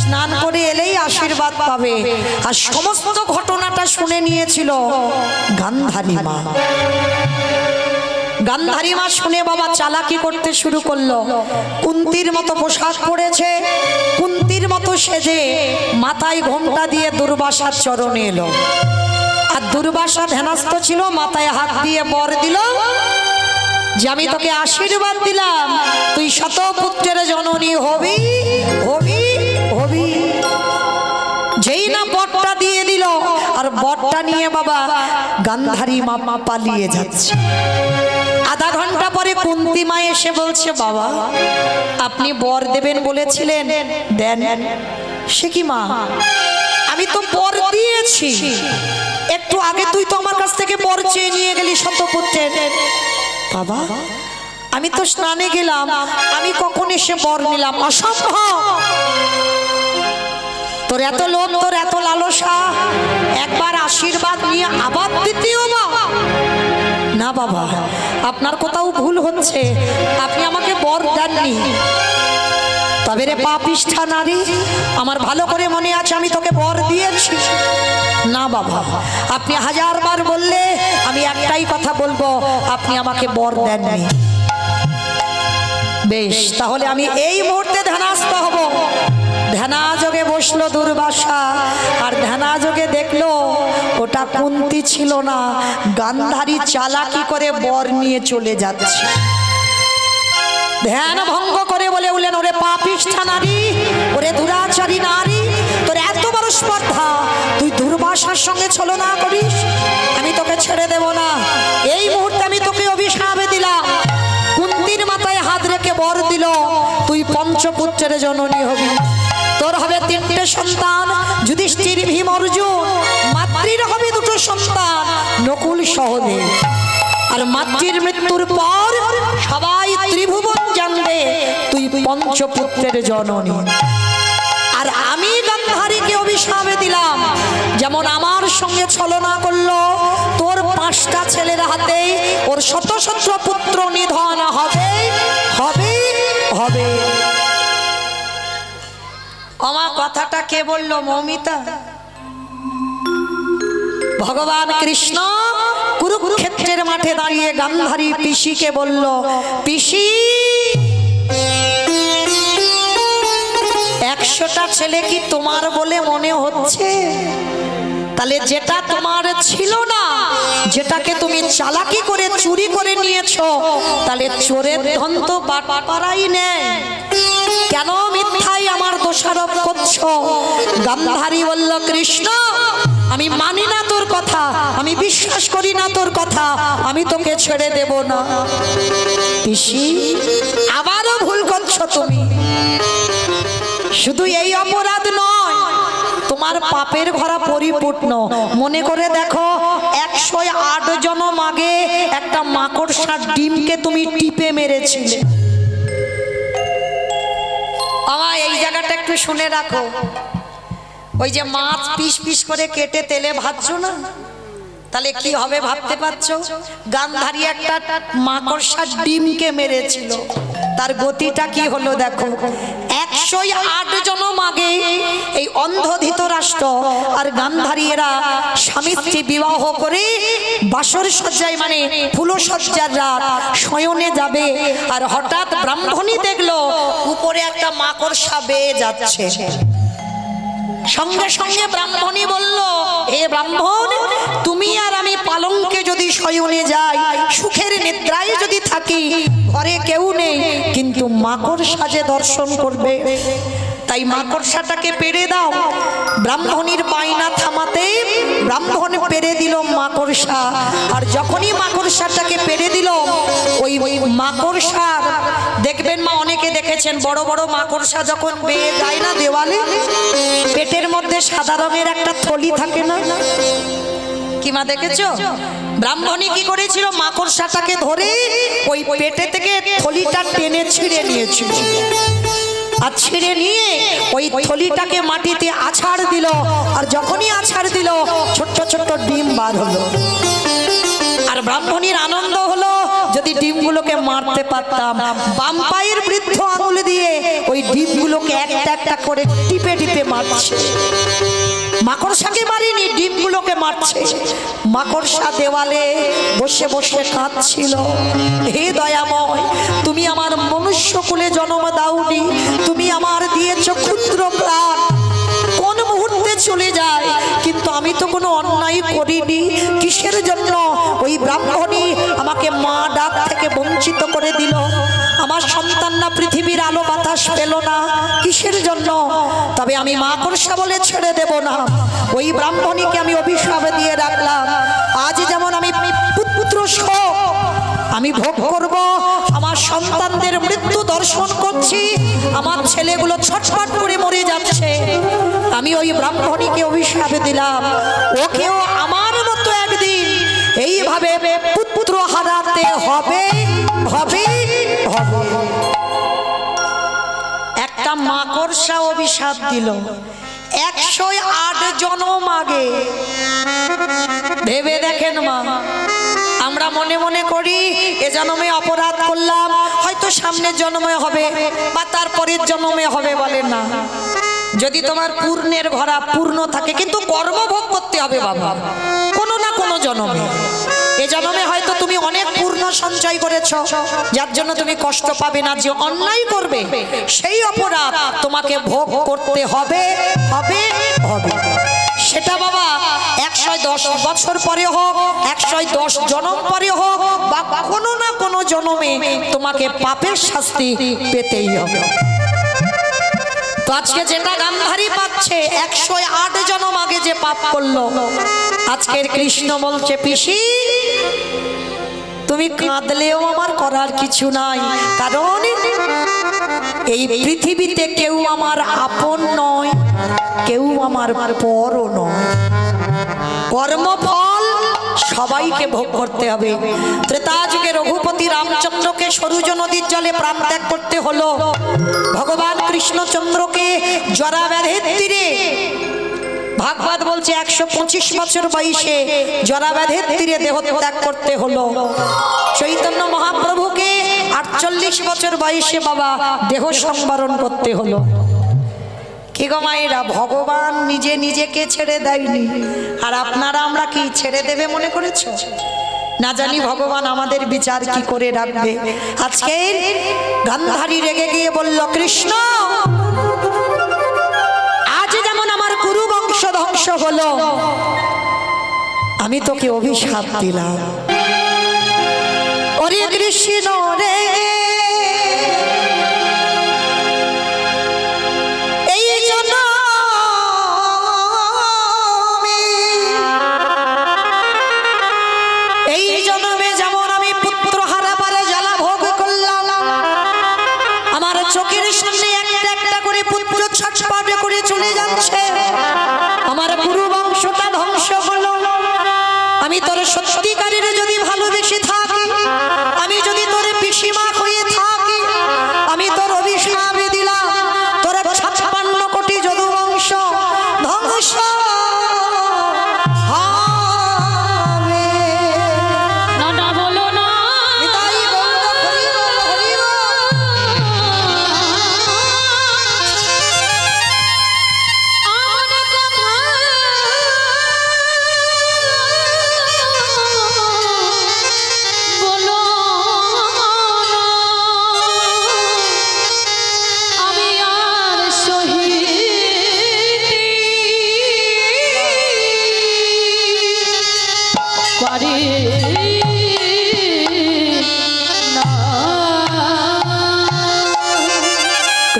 স্নান করে এলেই আশীর্বাদ পাবে। আর সমস্ত ঘটনাটা শুনে নিয়েছিল গান্ধারী মা। গান্ধারী মা শুনে বাবা চালাকি করতে শুরু করলো। কুন্তির মতো পোশাক পরেছে, কুন্তির মতো সেজে মাথায় ঘোমটা দিয়ে দুর্বাসার চরণে এলো। আর দুর্বাসা ধ্যানস্থ ছিল, মাথায় হাত দিয়ে বর দিল যে আমি তোকে আশীর্বাদ দিলাম, তুই শত পুত্রের জননী হবি হবি হবি। যেই না বরটা দিয়ে দিল, আর বরটা নিয়ে বাবা গান্ধারী মা পালিয়ে যাচ্ছে। আধা ঘন্টা পরে কুন্তী মা এসে বলছে, বাবা আপনি বর দেবেন বলেছিলেন, দেন। সে কি মা, আমি তো বর দিয়েছি, একটু আগে তুই তো আমার কাছ থেকে বর চেয়ে নিয়ে গেলি শতপুত্রের। বাবা আমি তো স্নানে গেলাম, আমি কখন এসে বর নিলাম? অসম্ভব, তোর এত লোভ, তোর এত লালসা, একবার আশীর্বাদ নিয়ে আবার দ্বিতীয় না। বাবা আপনার কোথাও ভুল হচ্ছে, আপনি আমাকে বর দেননি। তবে রে পাপিষ্ঠা নারী, আমার ভালো করে মনে আছে আমি তোকে বর দিয়েছি। না বাবা, আপনি 1000 বার বললে আমি একটাই কথা বলবো, আপনি আমাকে বর দেননি। বেশ, তাহলে আমি এই মুহূর্তে ধ্যানস্থ হব। ধ্যানাযোগে বসলো দুর্বাসা, আর ধ্যানাযোগে দেখলো ওটা কুন্তী ছিল না, গান্ধারী চালাকি করে বর নিয়ে চলে যাচ্ছে। ধ্যান ভঙ্গ করে বলে উঠলেন, ওরে পাপিষ্ঠা নারী, ওরে দুরাচারী নারী, তোর এত বড় স্পর্ধা, তুই দুর্বাসার সঙ্গে ছলনা করিস? আমি তোকে ছেড়ে দেব না। এই মুহূর্তে আমি তোকে অভিশাপ দিলাম। কুন্তীর মাথায় হাত রেখে বর দিল, তুই পঞ্চপুত্রের জননী হবি। তোর হবে 3টে সন্তান, যুধিষ্ঠির, ভীম, অর্জুন। মাতৃর হবে 2টো সন্তান, নকুল, সহদেব। আর মাতৃর মৃত্যুর পর সবাই ত্রিভুবন জানবে তুই পঞ্চপুত্রের জননী। আর আমি গান্ধারীকে অভিশাপ দিলাম, যেমন আমার সঙ্গে ছলনা করলো, তোর 5টা ছেলের হাতে ওর শত শত পুত্র নিধন হবে হবে হবে। আমার কথাটা কে বলল? মৌমিতা। ভগবান কৃষ্ণ কুরুক্ষেত্রের মাঠে দাঁড়িয়ে গান্ধারী পিসিকে বলল, পিসি 100টা ছেলে কি তোমার বলে মনে হচ্ছে? তাহলে যেটা তোমার ছিল না, যেটাকে তুমি চালাকি করে চুরি করে নিয়েছো, তাহলে চোরের ধন তো বাটপাড়াই নেই, কেন মিথ্যাই আমার দোষারোপ করছো? গান্ধারী বলল, কৃষ্ণ আমি মানি না তোর কথা, আমি বিশ্বাস করি না তোর কথা, আমি তোকে ছেড়ে দেব না। পিসি আবারও ভুল করছো তুমি। শুধু এই অপরাধ নয়, তোমার পাপের ঘরা পরিপূর্ণ। মনে করে দেখো, 108 জনম আগে একটা মাকড়সার ডিমকে তুমি টিপে মেরেছিলে। আমার এই জায়গাটা একটু শুনে রাখো। ওই যে মাছ পিস পিস করে কেটে তেলে ভাজছো না, তাহলে কি হবে ভাবতে পারছো? গান্ধারী একটা মাকড়সার ডিমকে মেরেছিল, তার গতিটা কি হলো দেখো। 108 জনম আগে এই অন্ধ ধৃতরাষ্ট্র আর গান্ধারী এরা স্বামী স্ত্রী বিবাহ করে বাসর সজ্জায়, মানে ফুলসজ্জার রাত, শয়নে যাবে। আর হঠাৎ ব্রাহ্মণী দেখলো উপরে একটা মাকড়সা বেয়ে যাচ্ছে। সঙ্গে সঙ্গে ব্রাহ্মণী বলল, হে ব্রাহ্মণ, তুমি আর আমি পালঙ্কে যদি শয়নে যাই, সুখের নিদ্রায় যদি থাকি, ঘরে কেউ নেই, কিন্তু মাকড়সা যে দর্শন করবে, তাই মাকড়সাটাকে পেড়ে দাও। ব্রাহ্মণীর বায়না থামাতে ব্রাহ্মণ পেড়ে দিল মাকড়সা। আর যখনই মাকড়সাটাকে পেড়ে দিল, ওই মাকড়সার, দেখবেন মা, অনেকে দেখেছেন বড় বড় মাকড়সা যখন বেয়ে যায় না দেওয়ালে, পেটের মধ্যে সাদা রঙের একটা থলি থাকে না, কি মা দেখেছো? ব্রাহ্মণী কি করেছিল, মাকড়সাটাকে ধরে ওই পেটে থেকে থলিটা টেনে ছিঁড়ে নিয়েছিল। আর ছিঁড়ে নিয়ে ওই থলিটাকে মাটিতে আছাড় দিল। আর যখনই আছাড় দিল, ছোট্ট ছোট্ট ডিম বার হলো। আর ব্রাহ্মণীর আনন্দ হলো, যদি ডিমগুলোকে মারতে পারতাম। বাম পায়ের বৃদ্ধ আঙুল দিয়ে ওই ডিমগুলোকে একটা একটা করে টিপে টিপে মারছে। মাকড়সাকে মারিনি, ডিমগুলোকে মারছে। মাকড়সা দেওয়ালে বসে বসে কাঁদছিল, হে দয়াময়, তুমি আমার মনুষ্য কুলে জন্ম দাওনি, তুমি আমার দিয়েছো ক্ষুদ্র প্রাণ, কোন মুহূর্তে চলে যায়, কিন্তু আমি তো কোনো অন্যায় করিনি, কিসের জন্য ওই ব্রাহ্মণী আমাকে মা ডাক থেকে বঞ্চিত করে দিল? আমার সন্তানরা পৃথিবীর আলো বাতাস পেল না, কিসের জন্য? তবে আমি মাকড়সা বলে ছেড়ে দেব না। ওই ব্রাহ্মণীকে আমি অভিশাপ দিয়ে রাখলাম, আজ যেমন আমি পুত্র শোক আমি ভোগ করব, আমার সন্তানদের মৃত্যু দর্শন করছি, আমার ছেলেগুলো ছটফট করে মরে যাচ্ছে, আমি ওই ব্রাহ্মণীকে অভিশাপ দিলাম, ওকেও আমার মতো একদিন এইভাবে পুত্র হারাতে হবে হবে হবে। একটা মাকড়সা অভিশাপ দিল 108 জনম আগে। ভেবে দেখেন মা, আমরা মনে মনে করি এ জন্মে অপরাধ করলাম, হয়তো সামনের জন্মে হবে বা তারপরের জন্মে হবে, বলে না। যদি তোমার পূর্ণের ভরা পূর্ণ থাকে, কিন্তু কর্মভোগ করতে হবে বাবা, কোনো না কোনো জন্মে। এ জন্মে হয়তো তুমি অনেক পূর্ণ সঞ্চয় করেছো, যার জন্য তুমি কষ্ট পাবে না। যে অন্যায় করবে সেই অপরাধ তোমাকে ভোগ করতে হবে হবে হবে। সেটা বাবা 110 বছর পরে হোক, 110 জন্ম পরে হোক, বা কোনো না কোনো জন্মে তোমাকে পাপের শাস্তি পেতেই হবে। তো আজকে যেটা গান্ধারী পাচ্ছে, 108 জন্ম আগে যে পাপ করলো, আজকের কৃষ্ণ বলছে, পিসি তুমি কাঁদলেও আমার করার কিছু নাই, কারণ এই পৃথিবীতে কেউ আমার আপন নয়, কেউ আমার পরও নয়। কর্মফল সবাইকে ভোগ করতে হবে। ত্রেতা যুগে রঘুপতি রামচন্দ্রকে সরুজ নদীর জলে প্রাণ ত্যাগ করতে হলো। ভগবান কৃষ্ণচন্দ্রকে জরা ব্যাধির তীরে, ভাগবত বলছে 125 বছর বয়সে জরা ব্যাধির তীরে দেহ ত্যাগ করতে হলো। চৈতন্য মহাপ্রভুকে 48 বছর বয়সে বাবা দেহ সংবরণ করতে হলো। কি গো মায়েরা, ভগবান নিজে নিজেকে ছেড়ে দেয়নি, আর আপনারা আমরা কি ছেড়ে দেবে মনে করেছো? না জানি ভগবান আমাদের বিচার কি করে রাখবে। আজকে গান্ধারী রেগে গিয়ে বলল, কৃষ্ণ আজ যেমন আমার কুরু বংশ ধ্বংস হলো, আমি তোকে অভিশাপ দিলাম। ওরে কৃষ্ণ রে, আমি তোর সত্যিকারের যদি ভালোবেসে থাকি, আমি যদি তোর পিসিমা হয়ে থাকি, আমি তোর অভিশাপ দিলাম, তোর 56 কোটি যদুবংশ ধ্বংস হবে। না না বলো না, নিতাই গৌর হরি বল, হরি বল। আমার কথা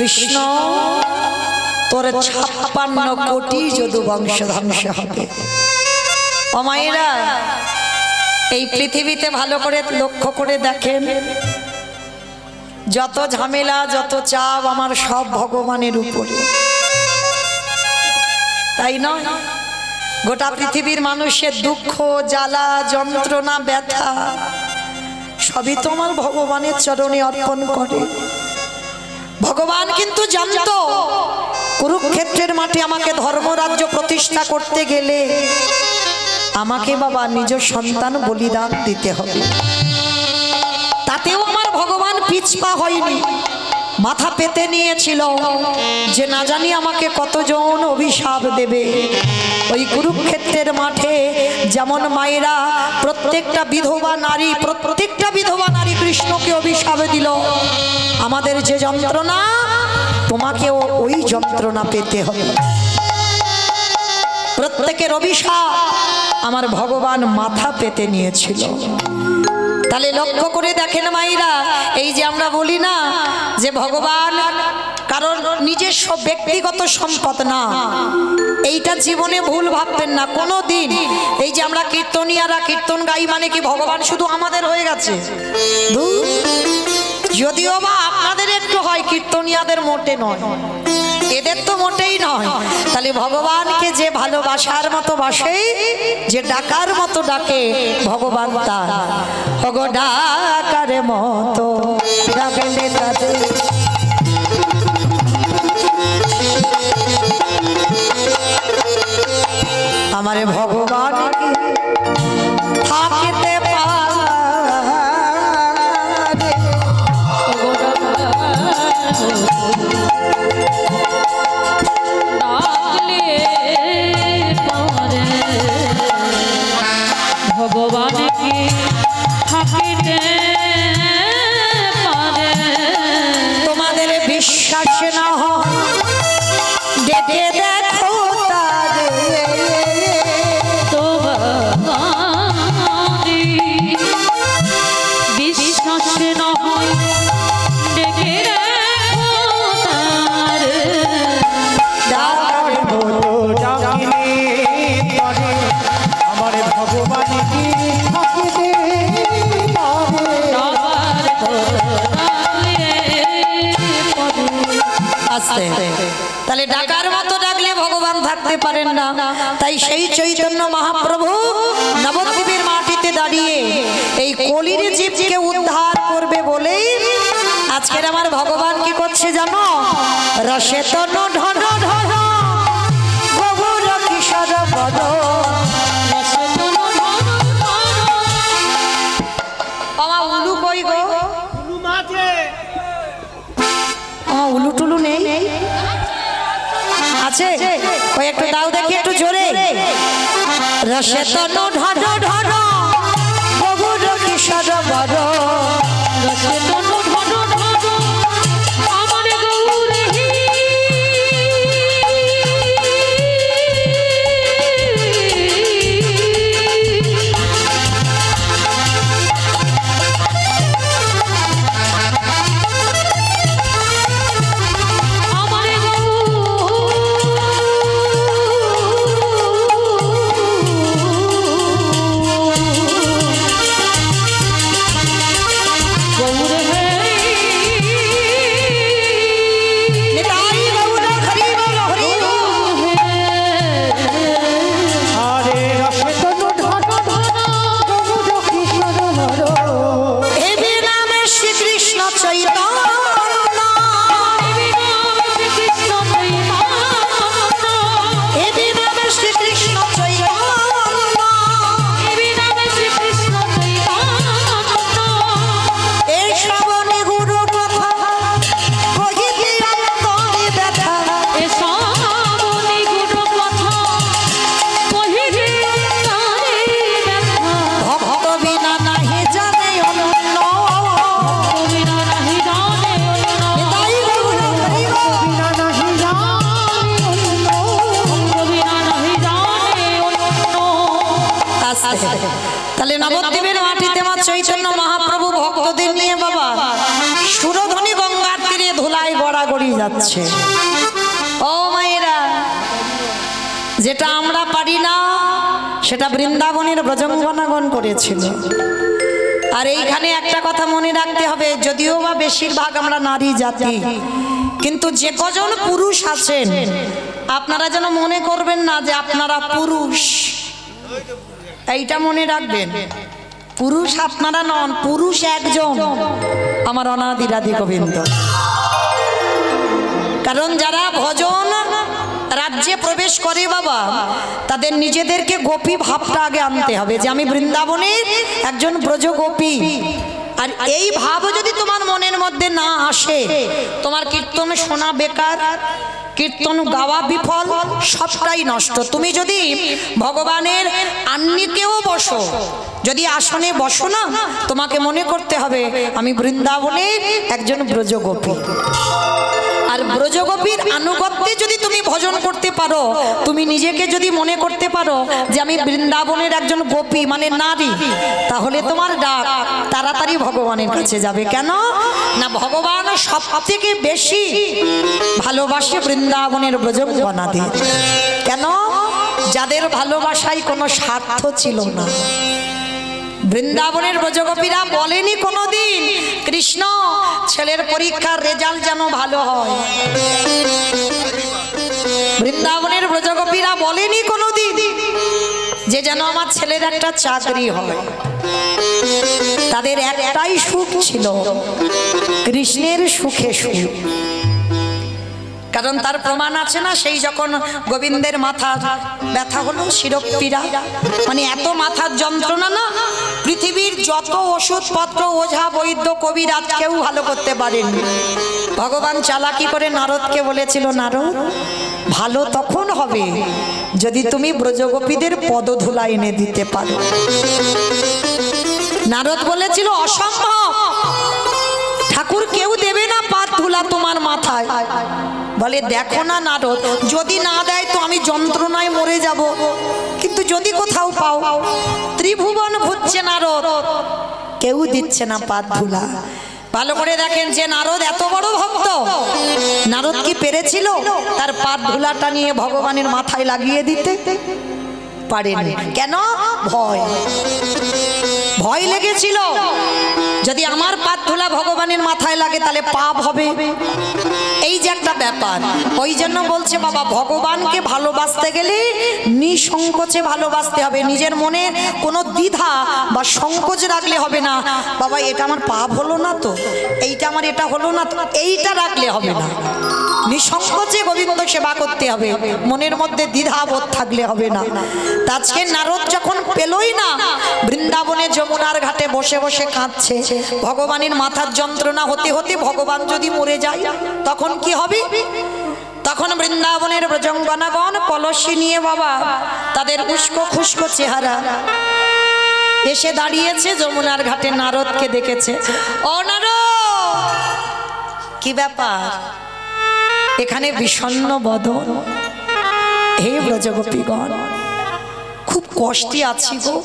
কৃষ্ণ তোর 56 কোটি যদু বংশ ধ্বংস হবে। ও মায়েরা, এই পৃথিবীতে ভালো করে লক্ষ্য করে দেখেন, যত ঝামেলা যত চাপ আমার সব ভগবানের উপরে, তাই নয়? গোটা পৃথিবীর মানুষের দুঃখ জ্বালা যন্ত্রণা ব্যথা সবই তো আমার ভগবানের চরণে অর্পণ করে। ভগবান কিন্তু জানতো কুরুক্ষেত্রের মাঠে আমাকে ধর্মরাজ্য প্রতিষ্ঠা করতে গেলে আমাকে বাবা নিজ সন্তান বলিদান দিতে হবে। তাতেও আমার ভগবান পিছপা হয়নি, মাথা পেতে নিয়েছিল যে না জানি আমাকে কতজন অভিশাপ দেবে। ওই কুরুক্ষেত্রের মাঠে যেমন মায়েরা প্রত্যেকটা বিধবা নারী কৃষ্ণকে অভিশাপ দিল, আমাদের যে যন্ত্রণা তোমাকেও ওই যন্ত্রণা পেতে হবে। প্রত্যেকের অভিশাপ আমার ভগবান মাথা পেতে নিয়েছিল। তাহলে লক্ষ্য করে দেখেন মাইরা, এই যে আমরা বলি না যে ভগবান কারণ নিজস্ব ব্যক্তিগত সম্পদ না, এইটা জীবনে ভুল ভাববেন না কোনো দিন। এই যে আমরা কীর্তনিয়ারা কীর্তন গাই মানে কি ভগবান শুধু আমাদের হয়ে গেছে? যদিও বা আপনাদের একটু হয়, কীর্তনিয়াদের মোটে নয়, এদের তো মোটেই নয়। তাহলে ভগবানকে যে ভালোবাসার মতো বাসে, যে ডাকার মতো ডাকে ভগবান তার ওগো ডাকার মতো ডাকলে তাদের আমারে ভগবান থাকিতে পারে। ভগবান কি থাকিতে পারে? তোমাদের বিশ্বাস না হয় ডেকে দেখো তারে, তোমারি বিশ্বাস না হয় ডেকে দেখো তারে। ডাকার মতো ডাকিলে পরে আমার ভগবান কি থাকিতে পারে। আছে। তাহলে ডাকার মতো ডাকলে ভগবান থাকতে পারেন না। তাই সেই চৈতন্য মহাপ্রভু নবদ্বীপের মাটিতে দাঁড়িয়ে এই কলির জীবকে উদ্ধার করবে বলেই আজকের আমার ভগবান কি করছে জানো? রসে তনু ঢন ঢন গভুর কিশোর বদ। আমার উলু কই গো? আমার উলু টুলু নেই? আছে? ওই একটু দাও দেখি একটু জোরে। রসে তনু ঢন ঢন গভুর কিশোর বদ। তাহলে নবদ্বীপের মাটিতে আমার চৈতন্য মহাপ্রভু ভক্তদের নিয়ে বাবা সুরধ্বনি গঙ্গার তীরে ধুলায় গড়াগড়ি যাচ্ছে। যাচ্ছে। ও মায়েরা, যেটা আমরা পারি না সেটা বৃন্দাবনের ব্রজঙ্গনাগণ করেছিল। আর এইখানে একটা কথা মনে রাখতে হবে, যদিও বা বেশিরভাগ আমরা নারী জাতি, কিন্তু যে কজন পুরুষ আছেন আপনারা যেন মনে করবেন না যে আপনারা পুরুষ, এইটা মনে রাখবেন। পুরুষ আপনারা নন, পুরুষ একজন, আমার অনাদিরাদি গোবিন্দ। কারণ যারা ভজন রাজ্যে প্রবেশ করে বাবা, তাদের নিজেদেরকে গোপী ভাবটা আগে আনতে হবে যে আমি বৃন্দাবনের একজন ব্রজ গোপী। আর এই ভাব যদি তোমার মনের মধ্যে না আসে, তোমার কীর্তন শোনা বেকার, কীর্তন গাওয়া বিফল, সবটাই নষ্ট। তুমি যদি ভগবানের আন্নিকেও বসো, যদি আসনে বসো না, তোমাকে মনে করতে হবে আমি বৃন্দাবনের একজন ব্রজগোপী। আর ব্রজগোপীর আনুগত্যে যদি তুমি ভজন করতে পারো, তুমি নিজেকে যদি মনে করতে পারো যে আমি বৃন্দাবনের একজন গোপী মানে নারী, তাহলে তোমার ডাক তাড়াতাড়ি ভগবানের কাছে যাবে। কেন না, ভগবান সব থেকে বেশি ভালোবাসে বৃন্দাবনের ব্রজঙ্গনাদের। কেন? যাদের ভালোবাসায় কোনো স্বার্থ ছিল না। বৃন্দাবনের ব্রজগোপীরা বলেনি কোনোদিন কৃষ্ণ ছেলের পরীক্ষার রেজাল্ট যেন ভালো হয়। বৃন্দাবনের ব্রজগোপীরা বলেনি কোনোদিন যে যেন আমার ছেলের একটা চাকরি হয়। তাদের একটাই সুখ ছিল, কৃষ্ণের সুখে সুখ। কারণ তার প্রমাণ আছে না, সেই যখন গোবিন্দের মাথা ব্যথা হলো, শিরোপীড়া, মানে এত মাথার যন্ত্রণা না, পৃথিবীর যত ওষুধপত্র ওঝা বৈদ্য কবিরাজ কেউ ভালো করতে পারেনি। ভগবান চালাকি করে নারদকে বলেছিল, নারদ ভালো তখন হবে যদি তুমি ব্রজগোপীদের পদধূলা এনে দিতে পারো। নারদ বলেছিল অসম্ভব, ঠাকুর কেউ দেবে না পাত ধুলা তোমার মাথায়। বলে দেখো না নারদ, যদি না দেয় তো আমি যন্ত্রণায় মরে যাব, কিন্তু যদি কোথাও পাও। ত্রিভুবন ঘুরছে নারদ, কেউ দিচ্ছে না পাত ধুলা। ভালো করে দেখেন যে নারদ এত বড় ভক্ত, নারদ কি পেরেছিল তার পাত ধুলাটা নিয়ে ভগবানের মাথায় লাগিয়ে দিতে? পারেনি। কেন? ভয়, ভয় লেগেছিল যদি আমার পাত ধুলা ভগবানের মাথায় লাগে তাহলে পাপ হবে, এই যে একটা ব্যাপার। ওই জন্য বলছে বাবা, ভগবানকে ভালোবাসতে গেলে নিঃসংকোচে ভালোবাসতে হবে। নিজের মনে কোনো দ্বিধা বা সংকোচ রাখলে হবে না। বাবা এটা আমার পাপ হলো না তো, এইটা আমার এটা হলো না তো, এইটা রাখলে হবে না। নিঃসংকোচে গোবিন্দ সেবা করতে হবে, মনের মধ্যে দ্বিধাবোধ থাকলে হবে না। আজকে নারদ যখন পেলই না, বৃন্দাবনে যমুনার ঘাটে বসে বসে কাঁদছে, ভগবানের মাথার যন্ত্রণা হতে হতে ভগবান যদি মরে যায় তখন কি হবে? তখন বৃন্দাবনের ব্রজঙ্গনাগণ কলসি নিয়ে বাবা, তাদের উস্কো খুস্কো চেহারা এসে দাঁড়িয়েছে যমুনার ঘাটে, নারদকে দেখেছে। ও নারদ, কি ব্যাপার? এখানে বিষণ্ণ বদন, হে ব্রজগোপীগণ খুব কষ্টে আছি গো।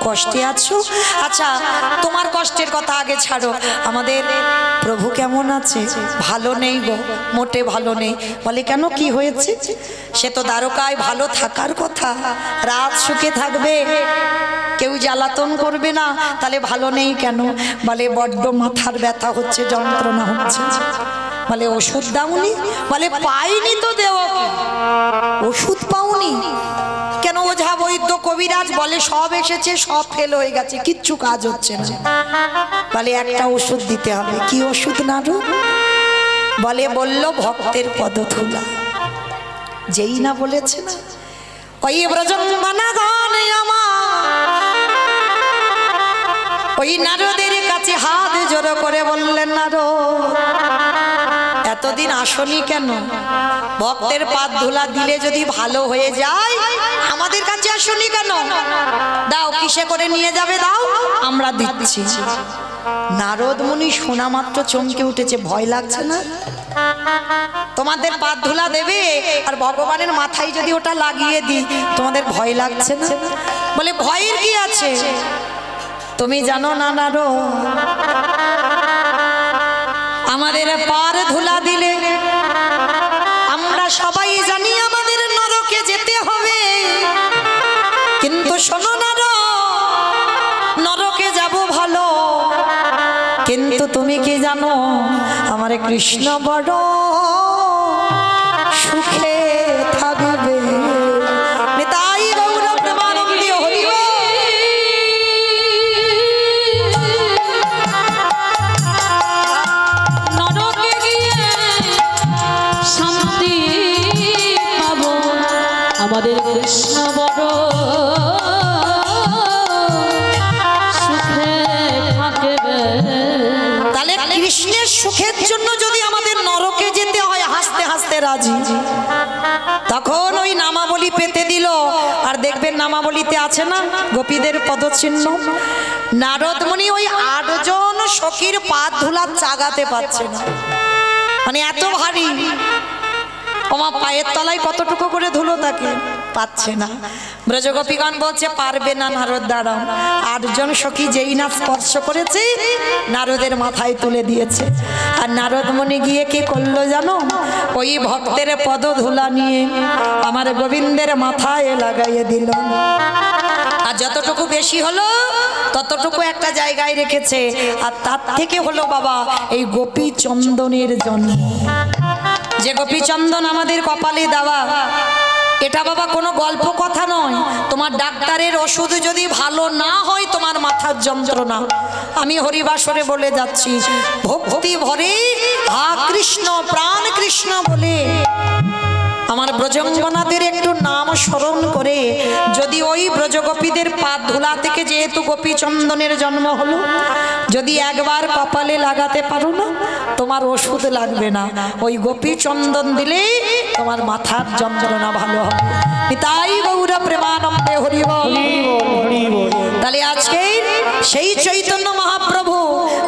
কষ্টে আছো? আচ্ছা তোমার কষ্টের কথা আগে ছাড়ো, আমাদের প্রভু কেমন আছে? ভালো নেই গো, মোটে ভালো নেই। বলে কেন, কি হয়েছে? সে তো দ্বারকায় ভালো থাকার কথা, রাত সুখে থাকবে, কেউ জ্বালাতন করবে না, তাহলে ভালো নেই কেন? বলে বড্ড মাথার ব্যথা হচ্ছে, যন্ত্রণা হচ্ছে। বলে ওষুধ দাওনি? বলে পাইনি তো, দেও ওষুধ পাওনি কেন? ওঝা বৈদ্য কবিরাজ বলে সব এসেছে, সব ফেল হয়ে গেছে, কিচ্ছু কাজ হচ্ছে না। বলে একটা ওষুধ দিতে হবে। কি ওষুধ নারদ? বলে বলল ভক্তের পদধূলা। যেই না বলেছে না, ওই ব্রজঙ্গনাগণ আমার ওই নারদের কাছে হাত জোড়ো করে বললেন, নারদ এতদিন আসনি কেন? ভক্তের পাত ধুলা দিলে যদি ভালো হয়ে যায়, আমাদের কাছে আসনি কেন? দাও, কিসে করে নিয়ে যাবে দাও, আমরা দিচ্ছি। নারদ মুনি শোনা মাত্র চমকে উঠেছে। ভয় লাগছে না? তোমাদের পাত ধুলা দেবে আর ভগবানের মাথায় যদি ওটা লাগিয়ে দিই, তোমাদের ভয় লাগছে না? বলে ভয়ের কি আছে? তুমি জানো না নারদ, আমাদের পার ধুলা দিলে আমরা সবাই জানি আমাদের নরকে যেতে হবে, কিন্তু শোনো না, নরকে যাব ভালো, কিন্তু তুমি কি জানো আমার কৃষ্ণ বড় সুখে থাকবে। নিতাই গৌর প্রেমানন্দে হরি বল। নরকে গিয়ে শান্তি পাবো, আমাদের কৃষ্ণ বড় সুখে থাকবে। তাহলে কৃষ্ণের সুখের জন্য যদি আমাদের নরকে যেতে হয়, হাসতে হাসতে রাজি। তখন ওই নামাবলী পেতে দিল, আর দেখবেন নামাবলীতে আছে না গোপীদের পদচিহ্ন। নারদ মুনি ওই 8 জন সখীর পা ধুলা চাগাতে পারছে না, মানে এত ভারী। আমার পায়ের তলায় কতটুকু করে ধুলো থাকে, পাচ্ছে না। ব্রজগোপীগণ বলছে পারবে না নারদ, দাঁড়াও। 8 জন সখী যেই না স্পর্শ করেছে, নারদের মাথায় তুলে দিয়েছে। আর নারদ মুনি গিয়ে কি করলো জানো? ওই ভক্তের পদ ধুলা নিয়ে আমার গোবিন্দের মাথায় লাগাইয়ে দিল। আর যতটুকু বেশি হলো ততটুকু একটা জায়গায় রেখেছে। আর তার থেকে হলো বাবা এই গোপী চন্দনের জন্য। যে গোপীচন্দন আমাদের কপালে দেওয়া, এটা বাবা কোনো গল্প কথা নয়। তোমার ডাক্তারের ওষুধ যদি ভালো না হয়, তোমার মাথার যন্ত্রণা, আমি হরিবাসরে বলে যাচ্ছি, ভক্তি ভরে হা কৃষ্ণ প্রাণ কৃষ্ণ বলে আমার ব্রজঙ্গনাদের একটু নাম স্মরণ করে, যদি ওই ব্রজগোপীদের পা ধুলা থেকে যেহেতু গোপীচন্দনের জন্ম হলো, যদি একবার কপালে লাগাতে পারো না, তোমার ওষুধ লাগবে না। ওই গোপীচন্দন দিলে তোমার মাথার যন্ত্রণা ভালো হবে। তাই গৌর প্রেমানন্দে হরি বল। তাহলে আজকে সেই চৈতন্য মহাপ্রভু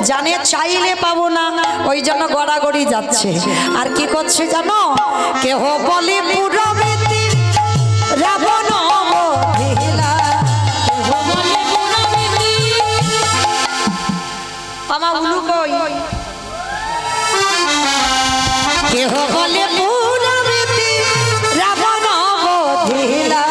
জানে চাইলে পাবো না, ওই জন্য গড়াগড়ি যাচ্ছে। আর কি করছে জানো? কেহ বলে পুরবেতে রাবণ বধিলা, আমার উলু কই? কেহ বলে পুরবেতে রাবণ বধিলা,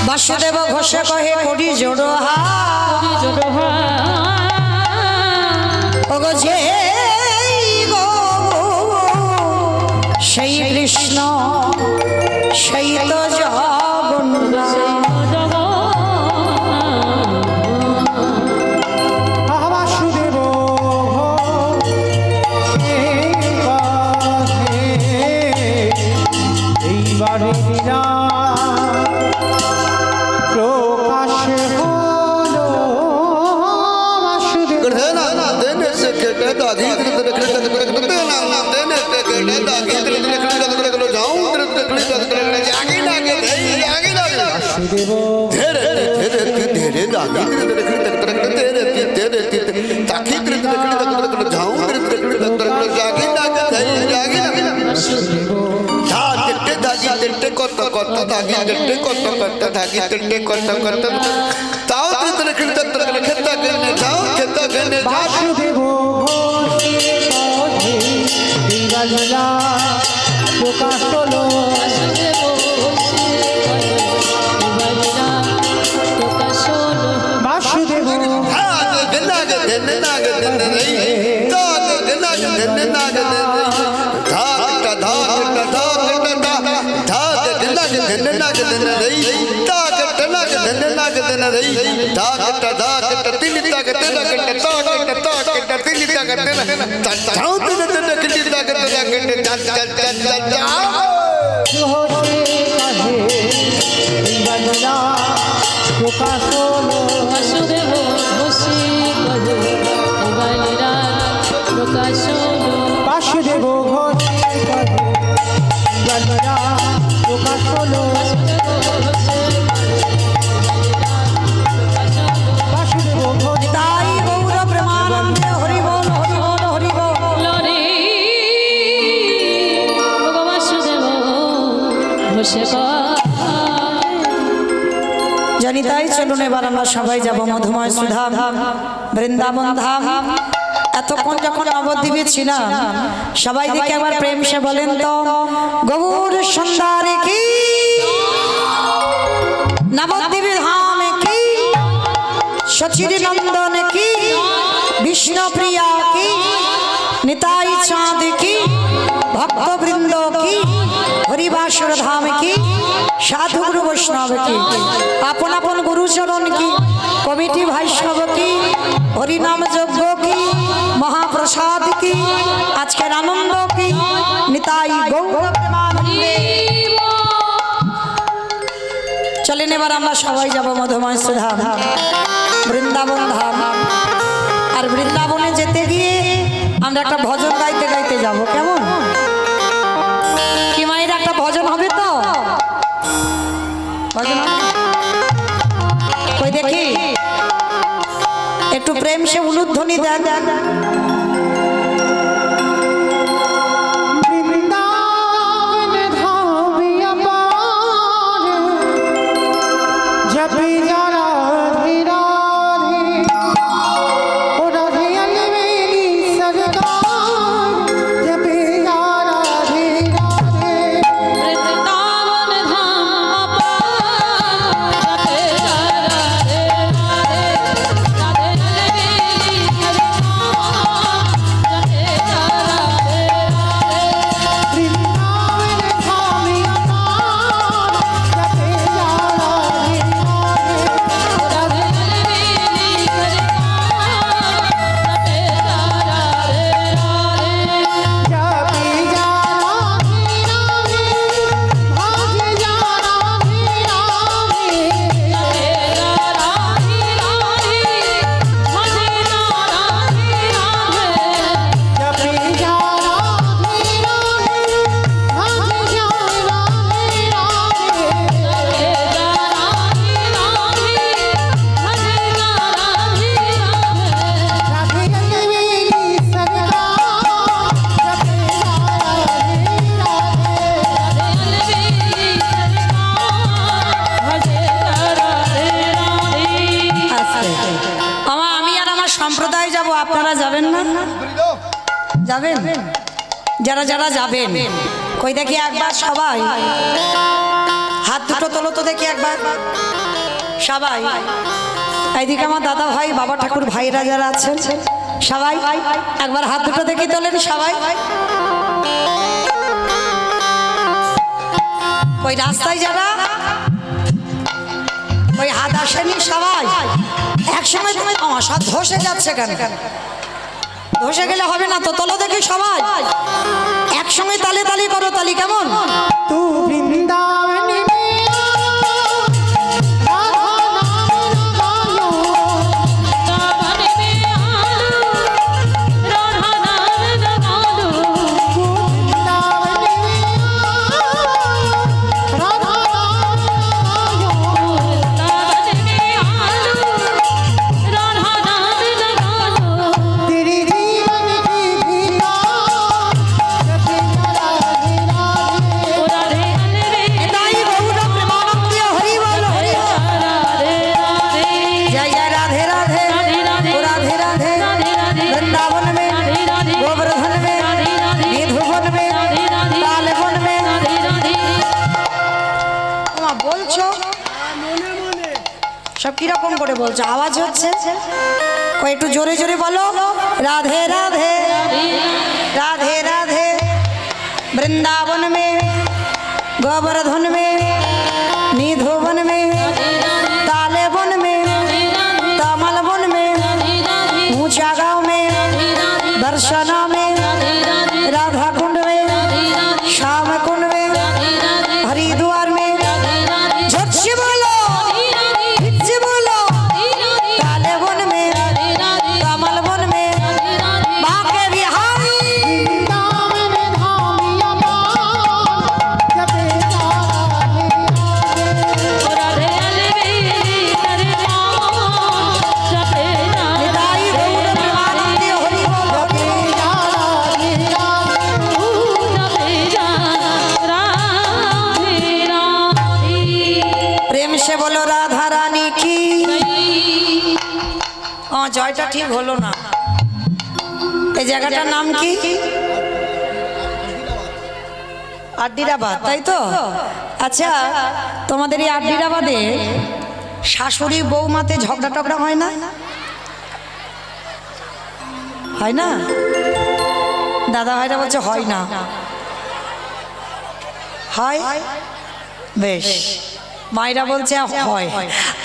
বাসুদেব ঘোষে কহে করি জোড়ো হাগো যে গো সেই কৃষ্ণ সেই তো জগন্নাথ। বাসুদেব ঘোষে কহে করতে থাকি টেটে করতে থাকি টেটে করতে তাও তুই তোর খেতে খেতে গেলে যাও খেতে গেলে যাও বাসুদেব ঘোষে পথে দিবালীলা প্রকাশ হলো বাসুদেব ঘোষে দিবালীলা প্রকাশ হলো। বাসুদেব ঘোষে কহে দিবালীলা প্রকাশ হলো বাসুদেব ঘোষে দিবালীলা প্রকাশ হলো। বাসুদেব ঘোষে কহে দিবালীলা প্রকাশ হলো বাসুদেব ঘোষে তাই গৌর প্রেমানন্দে হরি বল হরি বল হরি বল। রে বাসুদেব ঘোষে জানি তাই চলুন এবার আমরা সবাই যাব মধুময় সুধাম বৃন্দাবন ধাম। এতক্ষণ যখন নবদ্বীপে ছিলাম সবাই দেখে একবার প্রেম সে বলেন তো গৌর সুন্দর কি নবদ্বীপ ধাম কি সচির নন্দন কি বিষ্ণু প্রিয়া কি নিতাই চাঁদ কি ভক্তবৃন্দ কি হরিবাসর ধাম কি সাধু গুরু বৈষ্ণব কি আপন আপন গুরুচরণ কি কমিটি বৈষ্ণব কি হরিনাম যজ্ঞ কি মহাপ্রসাদ কি আজকের আনন্দ কি নিতাই গৌর প্রেমানন্দে। চলেন এবার আমরা সবাই যাব মধুময় সুধাম বৃন্দাবন ধাম। আর বৃন্দাবনে যেতে গিয়ে আমরা একটা ভজন গাইতে গাইতে যাব, কেমন কি মায়ের একটা ভজন হবে তো? ভজন হবে? কই দেখি একটু প্রেম সে উলুধ্বনি দেন। বৃন্দাবন ধামে আপার জপে যারা রাধে রাধে ও রাধে আলবেলি সরকার জপে যারা রাধে রাধে বৃন্দাবন ধাম রাধে রাধে রাধে বেলি হরে রাধে রাধে বৃন্দাবন ধামে আপার জপে যারা রাধে রাধে রাধে বেলি হরে রাধে রাধে জপে যারা রাধে রাধে ভাগে যারা জপে যারা রাধে আলবেলি সরকার জপে যারা আমি আর আমার সম্প্রদায় যাব, আপনারা যাবেন না? যাবেন? যারা যারা যাবেন কই দেখি একবার সবাই হাত দুটো তোলো তো দেখি একবার সবাই। এইদিকে আমার দাদা ভাই বাবা ঠাকুর ভাইরা যারা আছেন সবাই একবার হাত দুটো দেখি তোলেন সবাই। ওই রাস্তায় যারা ওই হাত আসেনি সবাই একসঙ্গে, তুমি আমার সব ধসে যাচ্ছে কেন? ধসে গেলে হবে না তো, তোলো দেখি সবাই একসঙ্গে তালে তালি করো, তালি কেমন? तू वृंदावन में राधा नाम लगायो तू वृंदावन में राधा नाम लगायो तेरे जीवन की भीता जब राधे राधे নিতাই সব কিরকম করে বলছো, আওয়াজ হচ্ছে? কই একটু জোরে জোরে বলো, রাধে রাধে राधे राधे। वृंदावन में, गोवर्धन में, निधुवन में, ताले वन में, तामल वन में, ऊंचा गांव में, दर्शना में, राधा कुंड में, श्याम कुंड में, हरिद्वार में, झट से बोलो, हिट से बोलो, ताले वन में, तामल वन में, बांके बिहारी राधे अलबेली करना जपे जा निताई गौर प्रेमानंदे हरि बोल जपे जा राधे राधे प्रेम से बोलो राधा रानी की। জয়টা ঠিক হলো না। এই জায়গাটার নাম কি? আড্ডিরাবাদ, তাই তো? আচ্ছা, তোমাদের এই আড্ডিরাবাদে শাশুড়ি বৌমাতে ঝগড়া টগড়া হয় না? হয় না? দাদা ভাইরা বলছে হয় না। হয়? বেশ, মায়েরা বলছে হয়।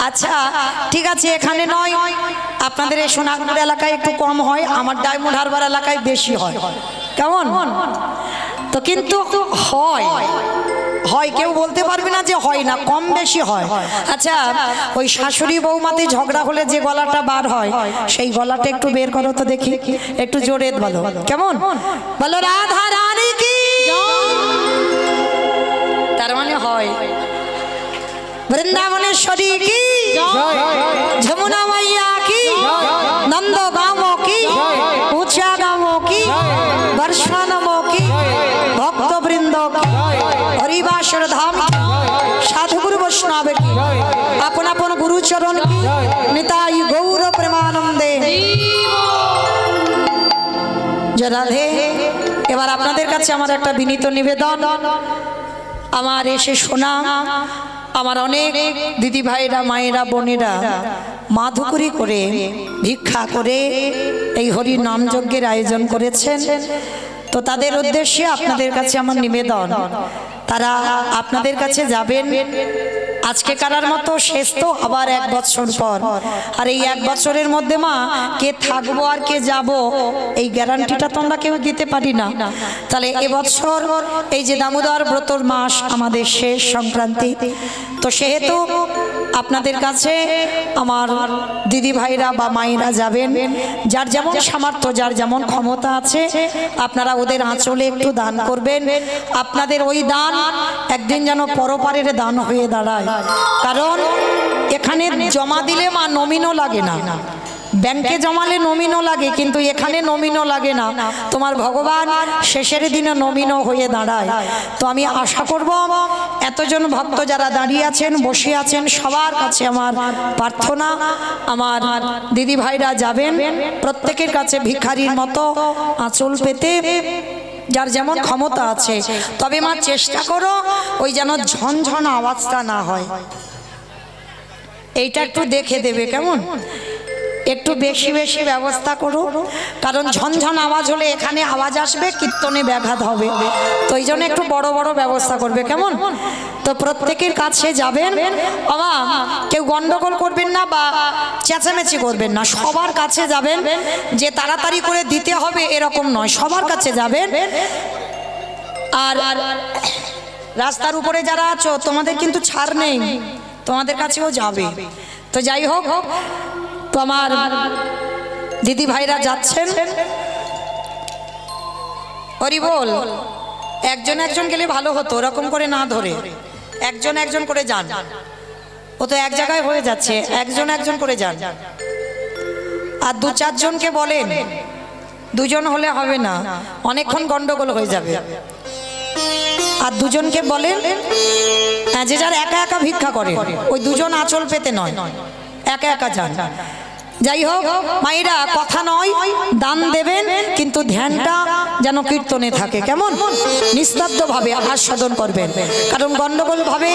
আচ্ছা ঠিক আছে, এখানে নয়, আপনাদের এই সোনারপুর এলাকায় একটু কম হয়, আমার ডায়মন্ড হারবার এলাকায় বেশি হয়। কেমন? তো কিন্তু হয়, হয়, কেউ বলতে পারবে না যে হয় না, কম বেশি হয়। আচ্ছা, ওই শাশুড়ি বৌমাতে ঝগড়া হলে যে গলাটা বার হয়, সেই গলাটা একটু বের করো তো দেখি, একটু জোরে বলো। কেমন? বলো রাধা রানী কি। তার মানে হয়। वृंदावनेश्वरी की, जमुना मैया की, नंदो गांवों की, ऊंचा गांवों की, वर्षानमों की, भक्त वृंदों की, हरिवासर धाम की, साधु गुरु वैष्णव की, अपन अपन गुरु चरण की, निताई गौर प्रेमानंदे। जय राधे। এবার আপনাদের কাছে আমার একটা বিনীত নিবেদন, আমার এসে শোনা আমার অনেক দিদি ভাইরা, মায়েরা, বোনেরা মাধুকরী করে ভিক্ষা করে এই হরি নাম যজ্ঞের আয়োজন করেছেন। তো তাদের উদ্দেশ্যে আপনাদের কাছে আমার নিবেদন, তারা আপনাদের কাছে যাবেন আজকে কারার মতো, শেষ তো আবার 1 বছর পর। আর এই 1 বছরের মধ্যে মা কে থাকবো আর কে যাব, এই গ্যারান্টিটা তো আমরা কেউ দিতে পারি না। তাহলে এবছর এই যে দামোদর ব্রতর মাস আমাদের শেষ, সংক্রান্তি, তো সেহেতু আপনাদের কাছে আমার দিদি ভাইরা বা মায়েরা যাবেন, যার যেমন সামর্থ্য, যার যেমন ক্ষমতা আছে, আপনারা ওদের আঁচলে একটু দান করবেন। আপনাদের ওই দান একদিন যেন পরপারের দান হয়ে দাঁড়ায়। কারণ এখানে জমা দিলে মা নমিনও লাগে না, ব্যাংকে জমালে নমিনও লাগে, কিন্তু এখানে নমিনও লাগে না। তোমার ভগবান শেষের দিনে নমিনও হয়ে দাঁড়ায়। তো আমি আশা করব এতজন ভক্ত যারা দাঁড়িয়ে আছেন, বসে আছেন, সবার কাছে আমার প্রার্থনা, আমার দিদি ভাইরা যাবেন প্রত্যেকের কাছে ভিখারির মতো আঁচল পেতে, যার যেমন ক্ষমতা আছে। তবে মা চেষ্টা করো ওই যেন ঝনঝন আওয়াজটা না হয়, এইটা একটু দেখে দেবে। কেমন? একটু বেশি বেশি ব্যবস্থা করো, কারণ ঝনঝন আওয়াজ হলে এখানে আওয়াজ আসবে, কীর্তনে ব্যাঘাত হবে। তো এই জন্য একটু বড় বড় ব্যবস্থা করবে। কেমন? তো প্রত্যেকের কাছে যাবেন, বাবা কেউ গন্ডগোল করবেন না বা চেঁচামেচি করবেন না, সবার কাছে যাবেন। যে তাড়াতাড়ি করে দিতে হবে এরকম নয়, সবার কাছে যাবেন। আর রাস্তার উপরে যারা আছো, তোমাদের কিন্তু ছাড় নেই, তোমাদের কাছেও যাবে। তো যাই হোক, তো আমার দিদি ভাইরা যাচ্ছেন, হরি বল। একজন একজন গেলে ভালো হতো, ওরকম করে না ধরে একজন একজন করে যান। ও তো এক জায়গায় হয়ে যাচ্ছে, একজন একজন করে যান। আর 2-4 জনকে বলেন, 2 জন হলে হবে না, অনেকক্ষণ গন্ডগোল হয়ে যাবে। আর 2 জনকে বলেন, যে যার একা একা ভিক্ষা করে, ওই 2 জন আঁচল পেতে নয়, একা একা যান। যাই হোক মায়েরা, কথা নয়, দান দেবেন, কিন্তু ধ্যানটা যেন কীর্তনে থাকে, কেমন নিস্তব্ধ ভাবে আস্বাদন করবেন, কারণ গন্ডগোল ভাবে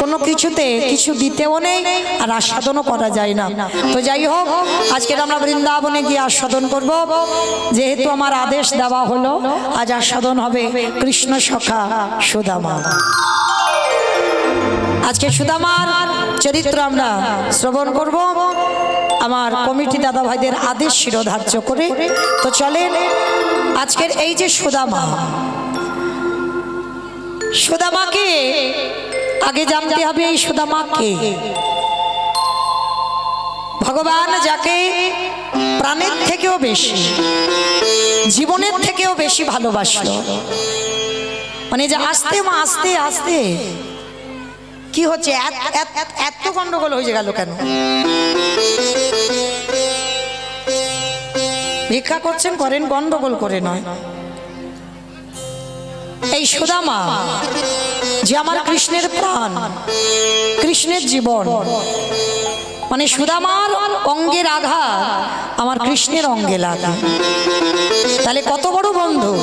কোনো কিছুতে কিছু দিতেও নেই আর আস্বাদনও করা যায় না। তো যাই হোক, আজকে আমরা বৃন্দাবনে গিয়ে আস্বাদন করব, যেহেতু আমার আদেশ দেওয়া হলো, আজ আস্বাদন হবে কৃষ্ণ সখা সুদামা। আজকে সুদামার চরিত্র আমরা শ্রবণ করব আমার কমিটি দাদা ভাইদের আদেশ শিরোধার্য করে। তো চলেন, আজকের এই যে সুদামা, সুদামাকে আগে জানতে হবে। এই সুদামাকে ভগবান যাকে প্রাণের থেকেও বেশি, জীবনের থেকেও বেশি ভালোবাসলো, মানে যে আস্তে মা আস্তে আস্তে কি হচ্ছে, এত গন্ডগোল হয়ে গেল কেন? ভিক্ষা করছেন, করেন, গন্ডগোল করে নয়। এই সুদামা যে আমার কৃষ্ণের প্রাণ, কৃষ্ণের জীবন, মানে সুদামার অঙ্গের আঘাত আমার কৃষ্ণের অঙ্গে লাগা, তাহলে কত বড় বন্ধু।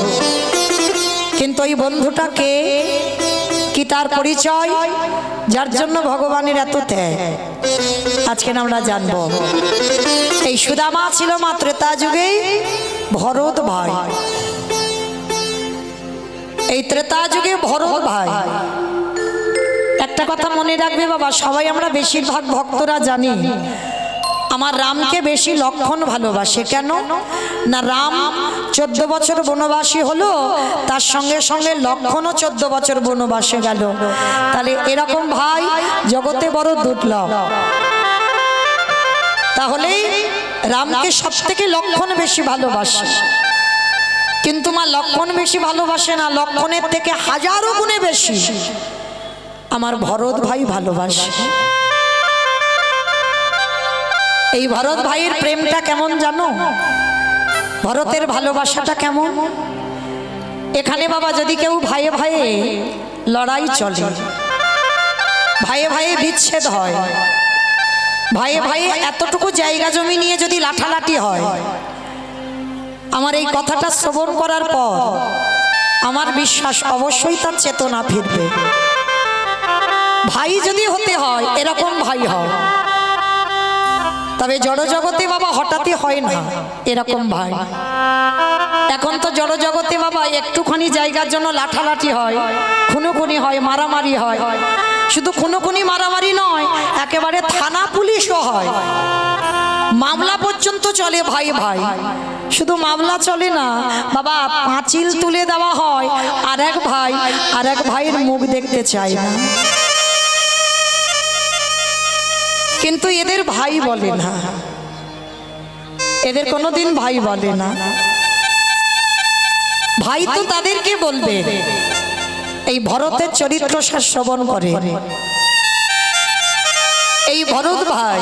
কিন্তু এই বন্ধুটাকে কি তার পরিচয়, যার জন্য ভগবানের এত ত্যাগ, আজকে আমরা জানব। এই সুদামা ছিল মা ত্রেতা যুগে ভরত ভাই। এই ত্রেতা যুগে ভরত ভাই, একটা কথা মনে রাখবে বাবা, সবাই আমরা বেশিরভাগ ভক্তরা জানি আমার রামকে বেশি লক্ষণ ভালোবাসে। কেন না, রাম 14 বছর বনবাসী হলো, তার সঙ্গে সঙ্গে লক্ষণও 14 বছর বনবাসে গেল। তাহলে এরকম ভাই জগতে বড় দুর্লভ। তাহলে রামকে সব থেকে লক্ষণ বেশি ভালোবাসে, কিন্তু মা লক্ষণ বেশি ভালোবাসে না, লক্ষণের থেকে হাজারো গুণে বেশি আমার ভরত ভাই ভালোবাসে। এই ভরত ভাইয়ের প্রেমটা কেমন জানো, ভরতের ভালোবাসাটা কেমন? এখানে বাবা যদি কেউ ভাইয়ে ভাইয়ে লড়াই চলে, ভাইয়ে ভাইয়ে বিচ্ছেদ হয়, ভাইয়ে ভাইয়ে এতটুকু জায়গা জমি নিয়ে যদি লাঠালাঠি হয়, আমার এই কথাটা শ্রবণ করার পর আমার বিশ্বাস অবশ্যই তার চেতনা ফিরবে। ভাই যদি হতে হয়, এরকম ভাই হয়, তবে জড় জগতে বাবা হঠাৎই হয় না এরকম ভাই। এখন তো জড় জগতে বাবা একটুখানি জায়গার জন্য লাঠালাঠি হয়, খুনোখুনি হয়, মারামারি হয়। শুধু খুনোখুনি মারামারি নয়, একেবারে থানা পুলিশও হয়, মামলা পর্যন্ত চলে ভাই ভাই। শুধু মামলা চলে না বাবা, পাঁচিল তুলে দেওয়া হয়, আর এক ভাই আর এক ভাইয়ের মুখ দেখতে চায় না। কিন্তু এদের ভাই বলে না, এদের কোনোদিন ভাই বলে না। ভাই তো তাদেরকে বলবে। এই ভরতের চরিত্র শ্রবণ করে এই ভরত ভাই,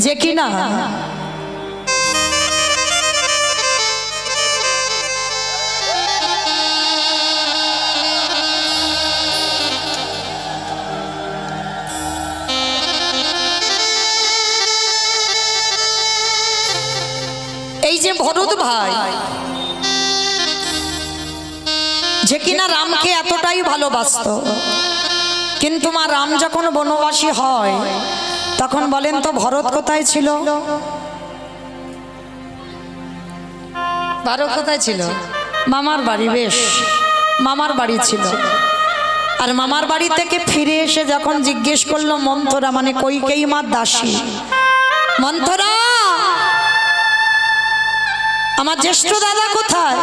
যে কিনা এই যে ভরত ভাই, যে কিনা রামকে এতটাই ভালোবাসতো, কিন্তু মা রাম যখন বনবাসী হয় তখন বলেন তো ভরত কোথায় ছিল? ভরত কোথায় ছিল? মামার বাড়ি। বেশ, মামার বাড়ি ছিল। আর মামার বাড়ি থেকে ফিরে এসে যখন জিজ্ঞেস করলো মন্থরা, মানে কইকেয়ী মার দাসী, মন্থরা আমার জ্যেষ্ঠ দাদা কোথায়?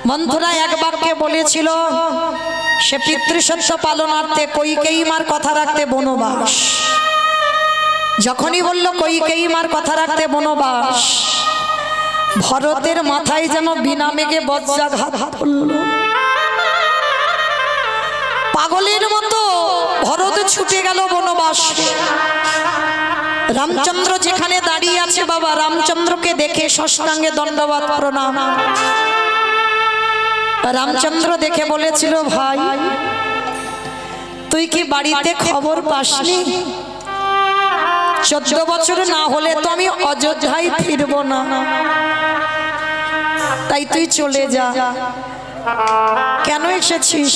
মন্থরা এক বাক্যে বলেছিল, সে পিতৃসত্য পালনার্থে কইকেয়ী মার কথা রাখতে বনবাস। যখনই বলল কইকেয়ী মার কথা রাখতে বনবাস, ভরতের মাথায় যেন বিনা মেঘে বজ্রাঘাত পড়ল। পাগলের মতো ভরত ছুটে গেল বনবাস। রামচন্দ্র যেখানে দাঁড়িয়ে আছে বাবা, রামচন্দ্রকে দেখে ষষ্ঠাঙ্গে দণ্ডবত প্রণাম। রামচন্দ্র দেখে বলেছিল, ভাই তুই কি বাড়িতে খবর পাসনি? 14 বছর না হলে তো আমি অযোধ্যায় ফিরবো না, তাই তুই চলে যা। কেন এসেছিস?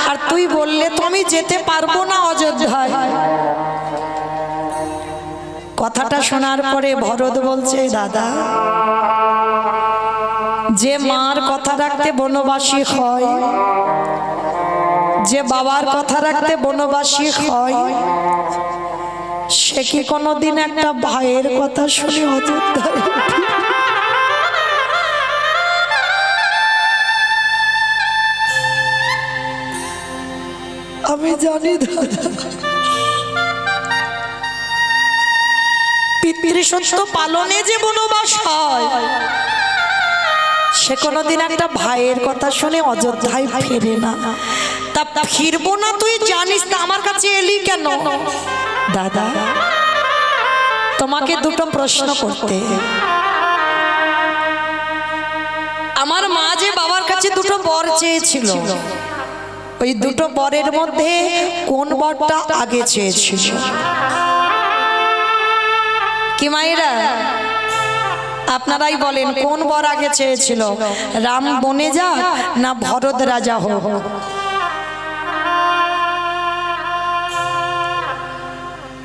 আর তুই বললে তো আমি যেতে পারবো না অযোধ্যায়। কথাটা শোনার পরে ভরত বলছে, দাদা, যে মার কথা রাখতে বনবাসী হয়, যে বাবার কথা রাখতে বনবাসী হয়, সে কি কোনোদিন একটা ভাইয়ের কথা শুনে অযোধ্যায়? আমি জানি দাদা, পিতৃসত্য পালনে যে বনবাস হয়, সে কোনোদিন একটা ভাইয়ের কথা শুনে অযোধ্যায় ফেরে না। তা ফিরবো না তুই জানিস, তা আমার কাছে এলি কেন? দাদা, তোমাকে দুটো প্রশ্ন করতে। আমার মা যে বাবার কাছে দুটো বর চেয়েছিল, ওই দুটো বরের মধ্যে কোন বরটা আগে চেয়েছিল? কি মায়েরা, আপনারাই বলেন, কোন বর আগে চেয়েছিল? রাম বনে যাক না ভরত রাজা হোক?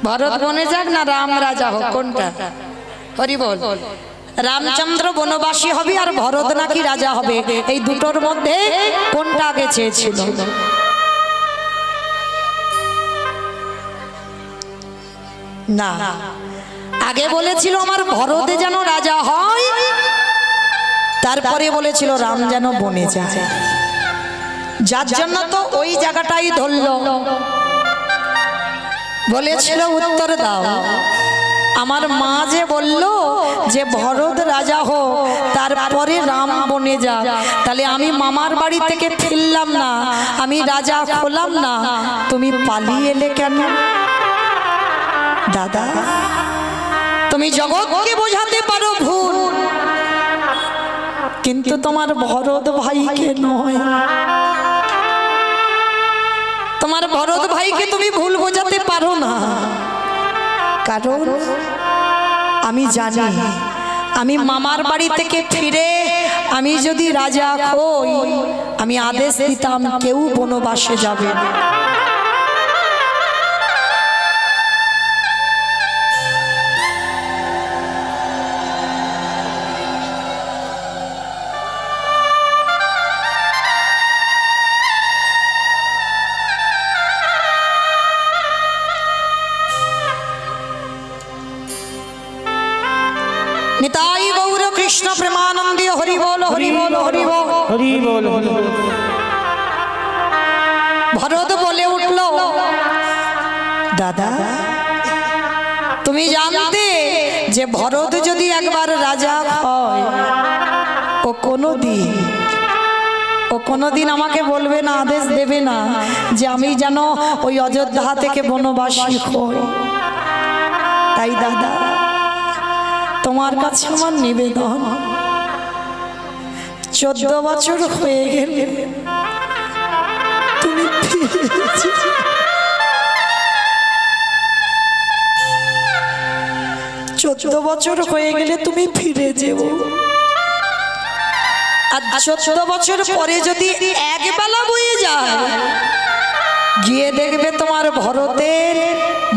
ভরত বনে যাক না রাম রাজা হোক, কোনটা? হরি বল। রামচন্দ্র বনবাসী হবে আর ভরত নাকি রাজা হবে, এই দুটোর মধ্যে কোনটা আগে চেয়েছিল? না, আগে বলেছিল আমার ভরতে যেন রাজা হয়, তারপরে বলেছিল রাম যেন বনে যায়। যার জন্য তো ওই জায়গাটাই ধরল, বলেছিল উত্তর দাও। আমার মা যে বলল যে ভরত রাজা হোক, তারপরে রাম বনে যা, তাহলে আমি মামার বাড়ি থেকে ফিরলাম না, আমি রাজা হলাম না, তুমি পালিয়ে এলে কেন? দাদা, তুমি জগৎকে বোঝাতে পারো ভুল, কিন্তু তোমার ভরত ভাইকে নয়। তোমার ভরত ভাইকে তুমি ভুল বোঝাতে পারো না, কারণ আমি জানি আমি মামার বাড়ি থেকে ফিরে আমি যদি রাজা হই, আমি আদেশ দিতাম কেউ বনবাসে যাবে না। নিতাই গৌর কৃষ্ণ প্রেমানন্দে হরি বল হরি বল হরি বল হরি বল। ভরত বলে উঠল, দাদা, তুমি জানতে যে ভরত যদি একবার রাজা হয়, ও কোনোদিন আমাকে বলবে না, আদেশ দেবে না যে আমি যেন ওই অযোধ্যা থেকে বনবাসী হই। তাই দাদা, তোমার কাছে আমার নিবেদন, 14 বছর হয়ে গেলে তুমি 14 বছর হয়ে গেলে তুমি ফিরে যেও। আর 14 বছর পরে যদি একবেলা বয়ে যায়, গিয়ে দেখবে তোমার ভরতের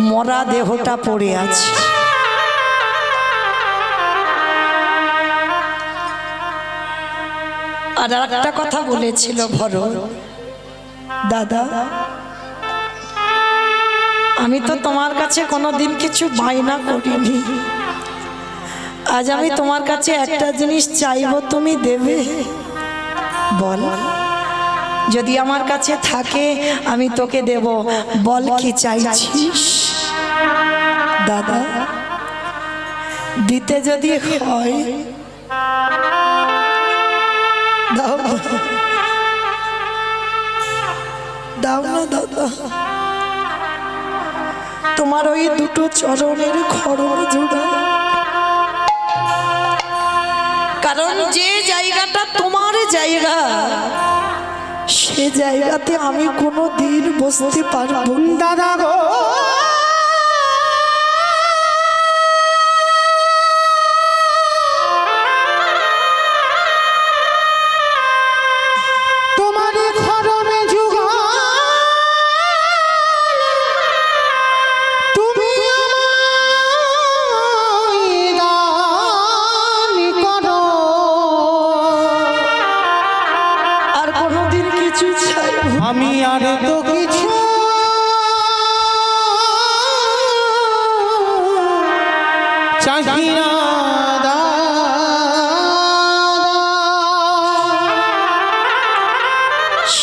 মরা দেহটা পড়ে আছে। আর একটা কথা বলেছিল ভরত, দাদা, আমি তো তোমার কাছে কোনোদিন কিছু বায়না করিনি, আজ আমি তোমার কাছে একটা জিনিস চাইবো, তুমি দেবে? বল, যদি আমার কাছে থাকে আমি তোকে দেব, বল কি চাইছিস? দাদা, দিতে যদি হয় দাও দাও না দাদা, তোমার ওই দুটো চরণের খড়ম জোড়া। কারণ যে জায়গাটা তোমার জায়গা, সে জায়গাতে আমি কোনো দিন বসতে পারবো না। দাদা গো, কিছু চাই আমি আর তো কিছু চাহি না দাদা।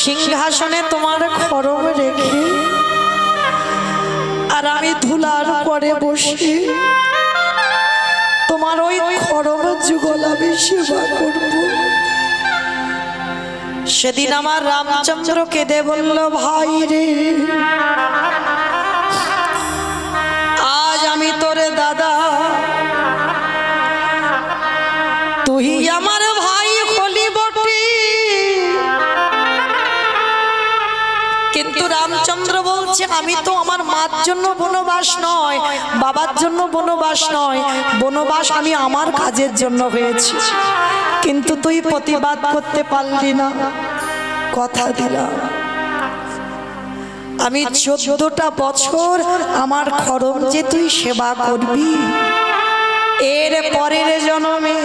সিংহাসনে তোমার খড়ম রেখে আর আমি ধুলার পরে বসে তোমার ওই খড়ম যুগল আমি সেবা করব। সেদিন আমার রামচন্দ্র কেঁদে বলল, ভাই রে, আজ আমি তোরে দাদা, তুই আমার ভাই হলি বটে। কিন্তু রামচন্দ্র বলছে, আমি তো আমার মার জন্য বনবাস নয়, বাবার জন্য বনবাস নয়, বনবাস আমি আমার কাজের জন্য হয়েছি। কিন্তু তুই প্রতিবাদ করতে পারলি না। কথা দিলাম আমি 14টা বছর আমার খড়ম যে তুই সেবা করবি, এর পরের জন্মে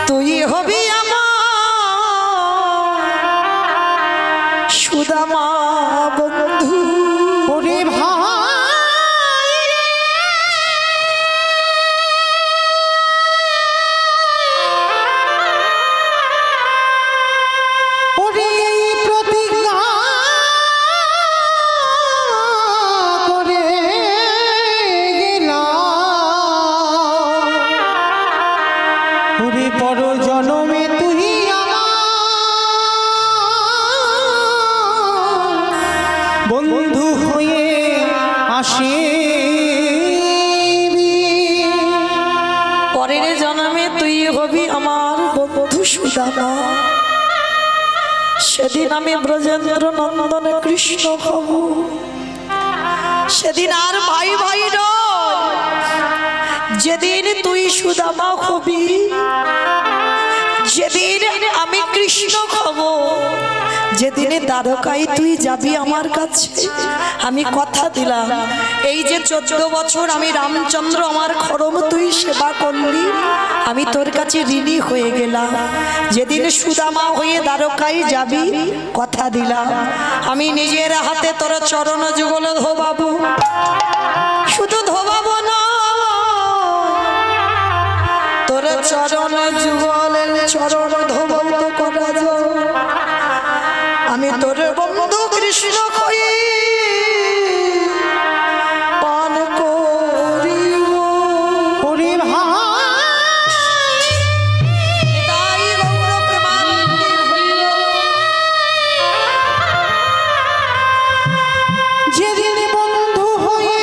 তুই হবি আমার সুদামা বন্ধু। ওরে ভাই ওরে প্রতিজ্ঞা করে গেলাম, ওরে পর জনমে তুই বন্ধু হয়ে আসিবি। পরের জন্মে তুই হবি আমার বন্ধু সুদামা। সেদিন আমি ব্রজেন্দ্র নন্দন কৃষ্ণ হব। সেদিন আর ভাই ভাই নয়, যেদিন তুই সুদামা হবি, যেদিন আমি কৃষ্ণ হব, যেদিনে দ্বারকায় তুই যাবি আমার কাছে। আমি কথা দিলাম, এই যে 14 বছর আমি রামচন্দ্র আমার খড়ম তুই সেবা করলি, আমি তোর কাছে ঋণী হয়ে গেলাম। যেদিন সুদামা হয়ে দ্বারকায় যাবি, কথা দিলাম আমি নিজের হাতে তোর চরণ যুগল ধোবাবো। শুধু ধোবাবো না, তোর চরণ যুগলের চরণ ধোবাবো করা যাও। আমি তোর বন্ধু কৃষ্ণ হয়ে পান করিব। ওরে ভাই তাই গৌর প্রেমানন্দে হইল। যেদিন বন্ধু হয়ে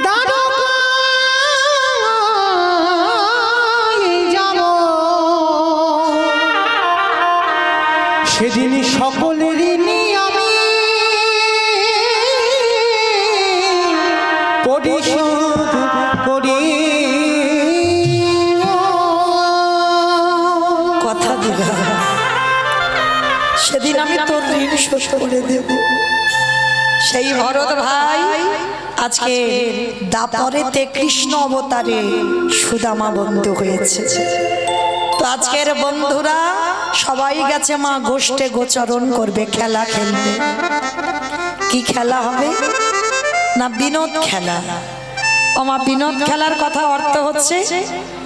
দ্বারকায় যাব, সেদিন সকলের ঋণী আমি পরিশোধ করি। কথা দিলাম সেদিন আমি তোর ঋণ শোধ করে দেব। সেই ভরত ভাই আজকে দাপরেতে কৃষ্ণ অবতারে সুদামা বন্ধু হয়েছে। তো আজকের বন্ধুরা সবাই গেছে মা গোষ্ঠে গোচরণ করবে, খেলা খেলবে। কি খেলা হবে না? বিনোদ খেলা। আমার বিনোদ খেলার কথা অর্থ হচ্ছে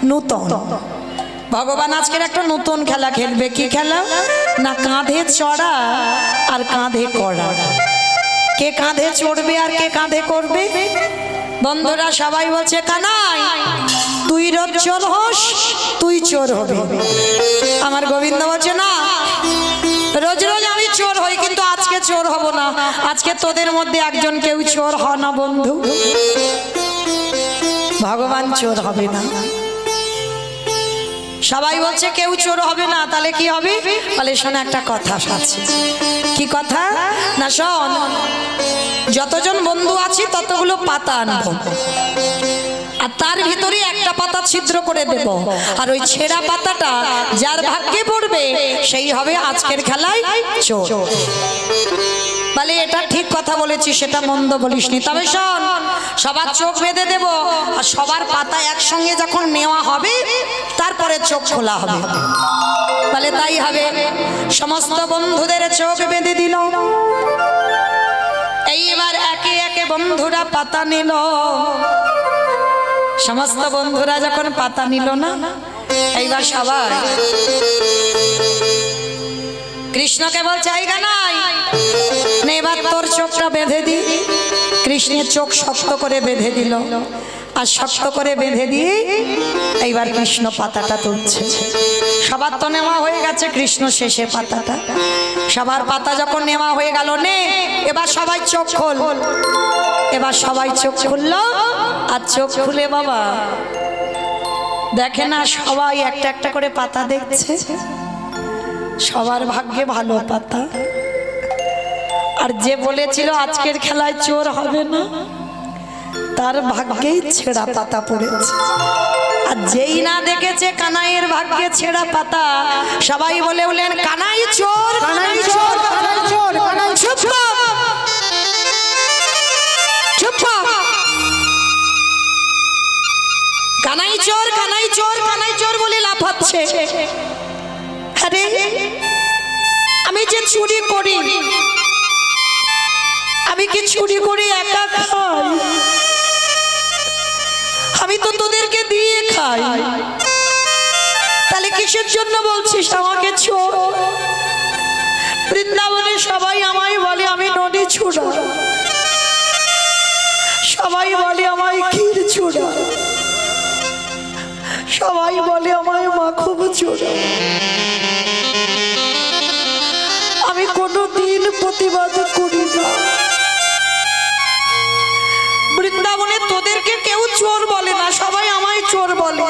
নূতন। ভগবান আজকের একটা নতুন খেলা খেলবে। কি খেলা না? কাঁধে চড়া আর কাঁধে করা। কে কাঁধে চড়বে আর কে কাঁধে করবে? বন্ধুরা সবাই বলছে, কানাই তুই রোজ চোর হোস, তুই চোর হবে। আমার গোবিন্দ বলছে, না, রোজ রোজ আমি চোর হই, কিন্তু আজকে চোর হব না। আজকে তোদের মধ্যে একজন কেউ চোর হ না বন্ধু। ভগবান চোর হবে না। সবাই বলছে কেউ চোর হবে না, তাহলে কি হবে? বলে শোন, একটা কথা আছে। কি কথা না? শোন, যতজন বন্ধু আছি ততগুলো পাতা আনবো, আর তার ভিতরে একটা পাতা ছিদ্র করে দেব, আর ওই ছেঁড়া পাতাটা যার ভাগ্যে পড়বে সেই হবে আজকের খেলায় চোর। বলে এটা ঠিক কথা বলেছি, সেটা মন্দ বলিসনি। তবে শোন, সবার চোখ বেঁধে দেব, আর সবার পাতা একসঙ্গে যখন নেওয়া হবে তারপরে চোখ খোলা হবে। বলে তাই হবে। সমস্ত বন্ধুদের চোখ বেঁধে দিল। এইবার একে একে বন্ধুরা পাতা নিল। সমস্ত বন্ধুরা যখন পাতা নিল না, এইবার সবাই কৃষ্ণকে বলছে এই গানাই নে, এবার তোর চোখটা বেঁধে দি। কৃষ্ণের চোখ শক্ত করে বেঁধে দিল, আর শক্ত করে বেঁধে দিয়ে এইবার কৃষ্ণ পাতাটা তুলছে। সবার তো নেওয়া হয়ে গেছে, কৃষ্ণ শেষে পাতাটা। সবার পাতা যখন নেওয়া হয়ে গেল, নে এবার সবাই চোখ খোল। এবার সবাই চোখ খুললো, আর চোখ খুলে বাবা দেখে না, সবাই একটা একটা করে পাতা দেখছে। সবার ভাগ্যে ভালো পাতা। আর যে বলেছিল আজকের খেলায় চোর হবে না, তার ভাগ্যেই ছেঁড়া পাতা পড়েছে। আর যেই না দেখেছে কানাইয়ের ভাগ্যে ছেঁড়া পাতা, সবাই বলে বলেন কানাই চোর, কানাই চোর, কানাই চোর, কানাই চুপ কর, চুপ কর। কানাই চোর, কানাই চোর, কানাই চোর বলে লাফাচ্ছে। আরে আমি যে চুরি করি, আমি কি চুরি করে একা খাই? আমি তো তোদেরকে দিয়ে খাই, তাহলে কিসের জন্য বলছিস আমাকে চোর? বৃন্দাবনে সবাই আমায় বলে আমি নদী ছুড়া, সবাই বলে আমায় ক্ষীর ছুড়া, সবাই বলে আমায় মাখব চোরা। আমি কোনোদিন প্রতিবাদ করি না। বৃন্দাবনে তোদেরকে কেউ চোর বলে না, সবাই আমায় চোর বলে।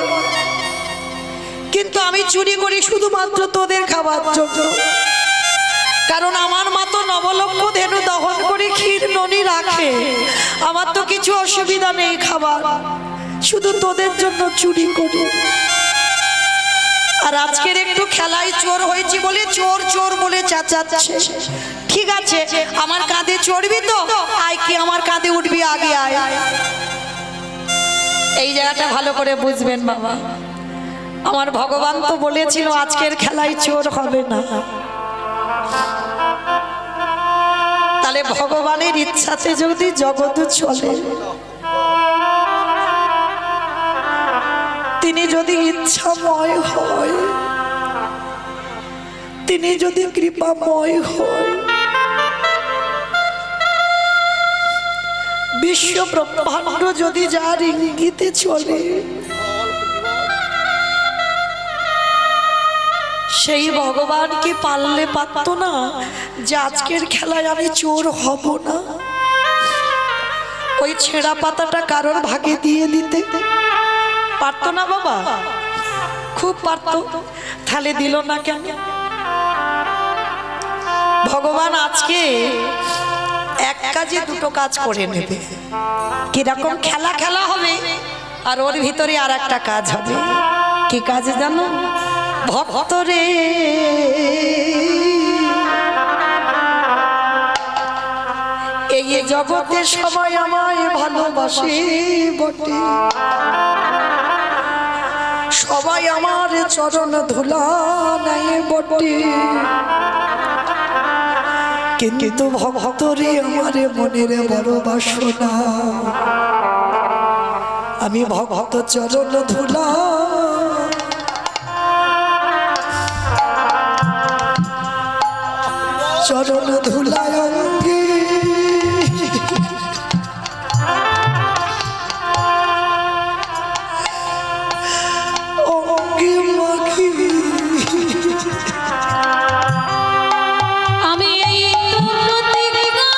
কিন্তু আমি চুরি করি শুধুমাত্র তোদের খাবার জন্য। কারণ আমার মা তো নবলক্ষ ধেনু দহন করে ক্ষীর ননি রাখে, আমার তো কিছু অসুবিধা নেই খাবার, শুধু তোদের জন্য চুরি করি। আর আজকের একটু খেলায় চোর হয়েছি বলে চোর চোর বলে চেঁচাচ্ছে। ঠিক আছে, আমার কাঁধে চড়বি তো? আয়, কি আমার কাঁধে উঠবি? আগে আয়। এই জায়গাটা ভালো করে বুঝবেন বাবা। আমার ভগবান তো বলেছিল আজকের খেলায় চোর হবে না। তাহলে ভগবানের ইচ্ছাতে যদি জগৎ চলে, তিনি যদি ইচ্ছাময় হয়, তিনি যদি কৃপাময় হয়, বিশ্ব ব্রহ্মাণ্ড যদি যার ইঙ্গিতে চলে, সেই ভগবান কি পারলে পারতো না যে আজকের খেলায় আমি চোর হব না? ওই ছেঁড়া পাতাটা কারোর ভাগে দিয়ে দিতে পারতো না বাবা? খুব পারতো। তাহলে দিল না কেন? ভগবান আজকে এক কাজে দুটো কাজ করে নেবে। কিরকম? খেলা খেলা হবে, আর ওর ভিতরে আর একটা কাজ হবে। কি কাজ জানো? ভক্তরে এই জগতে সবাই আমায় ভালোবাসে বটে, সবাই আমার চরণ ধুলা নেয় বটে, কিন্তু ভক্তরে আমার মনের বড় বাসনা, আমি ভক্ত চরণ ধুলা চরণ ধুলায় অঙ্গে অঙ্গে মাখি। আমি এই প্রতিজ্ঞা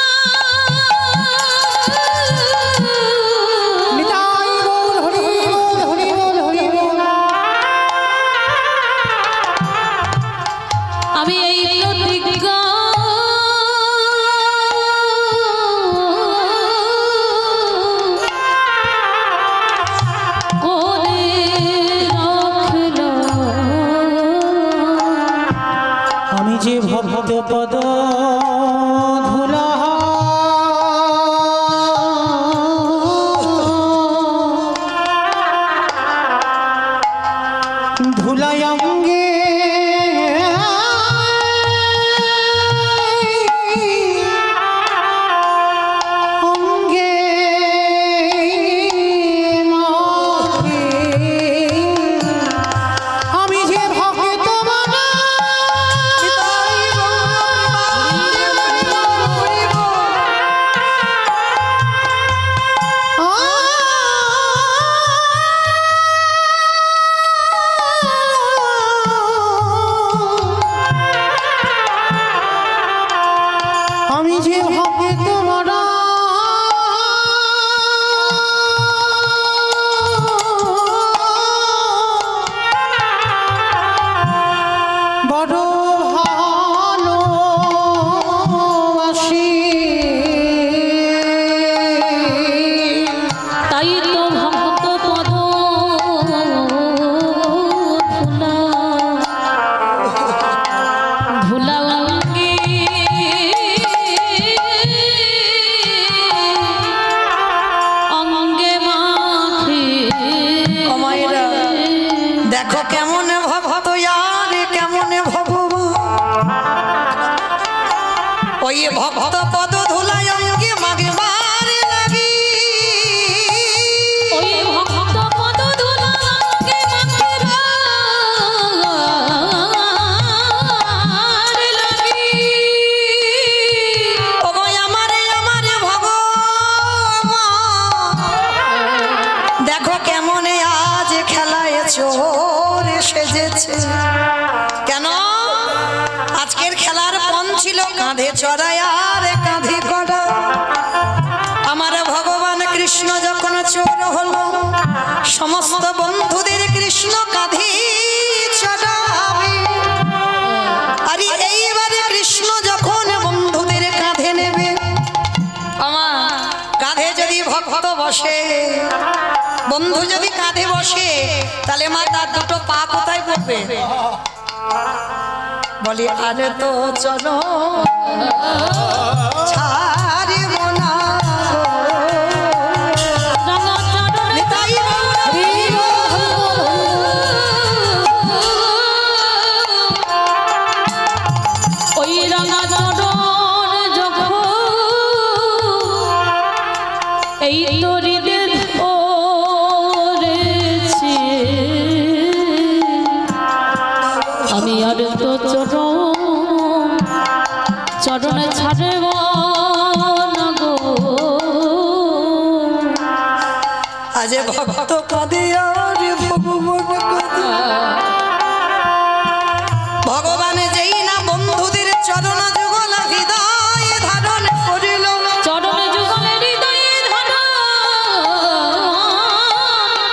নিতাই গৌর হরি বল, হরি বল, হরি বল। আমি এই প্রতিজ্ঞা করে রাখলাম। আমি যে ভক্ত পদ ধুলা দেখো কেমন ভক্ত আর কেমন ভগবান, ওই ভক্ত পদ ধুলায় অঙ্গে মাগবার লাগি, ওই ভক্ত পদ ধুলাকে মাগবার লাগি। ওগো আমারে আমারে ভগবান, দেখো কেমন আজ খেলায় চোর সেজেছে। কেন আজকের খেলার পণ ছিল কাঁধে চড়াই আর কাঁধে কড়া। আমার ভগবান কৃষ্ণ যখন চোর হলো, সমস্ত বন্ধুদের কৃষ্ণ কাঁধে চড়াবে। আর এইবারে কৃষ্ণ যখন বন্ধুদের কাঁধে নেবে, আমার কাঁধে যদি ভক্ত বসে, বন্ধু যদি কাঁধে বসে, তাহলে মা তার দুটো পা কোথায় পড়বে? বলি আরে তো চলো ছাড়িব না গো। রাঙা চরণ নিতাই ওই রাঙা চরণ যখন এই তরিদের ধরেছে, আমি আর তো চরণে ছাড়ব না গো। আজ ভক্ত কাঁদে আর ভগবান কাঁদে। ভগবান যেই না বন্ধুদের চরণ যুগল হৃদয়ে ধারণ করিল, চরণ যুগলে হৃদয়ে ধারণ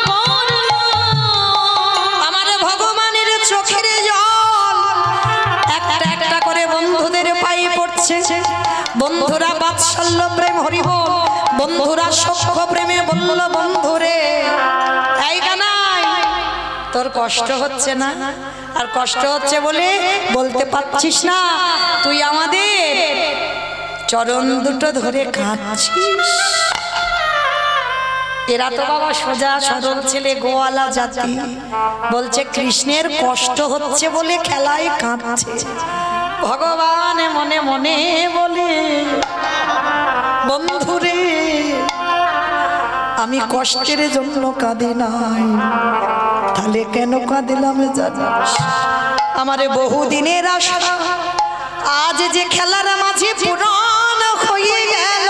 করল। আমার ভগবানের চোখের জল একটা একটা করে বন্ধুদের পায়ে পড়ছে। বন্ধুরা বাৎসল্য প্রেম হরিবল, বন্ধুরা সখ্য প্রেমে বলল বন্ধুরে এই কানাই তোর কষ্ট হচ্ছে না? আর কষ্ট হচ্ছে বলে বলতে পারছিস না, তুই আমাদের চরণ দুটো ধরে কাঁদছিস। এরা তো বাবা সোজা সরল ছেলে, গোয়ালা জাতি, বলছে কৃষ্ণের কষ্ট হচ্ছে বলে খেলায় কাঁদছে। ভগবান মনে মনে বলে বন্ধুরে আমি কষ্টের জন্য কাঁদি নাই, তাহলে কেন কাঁদিলাম জানিস? আমারে বহুদিনের আশা আজ যে খেলার মাঝে পূরণ হয়ে গেল।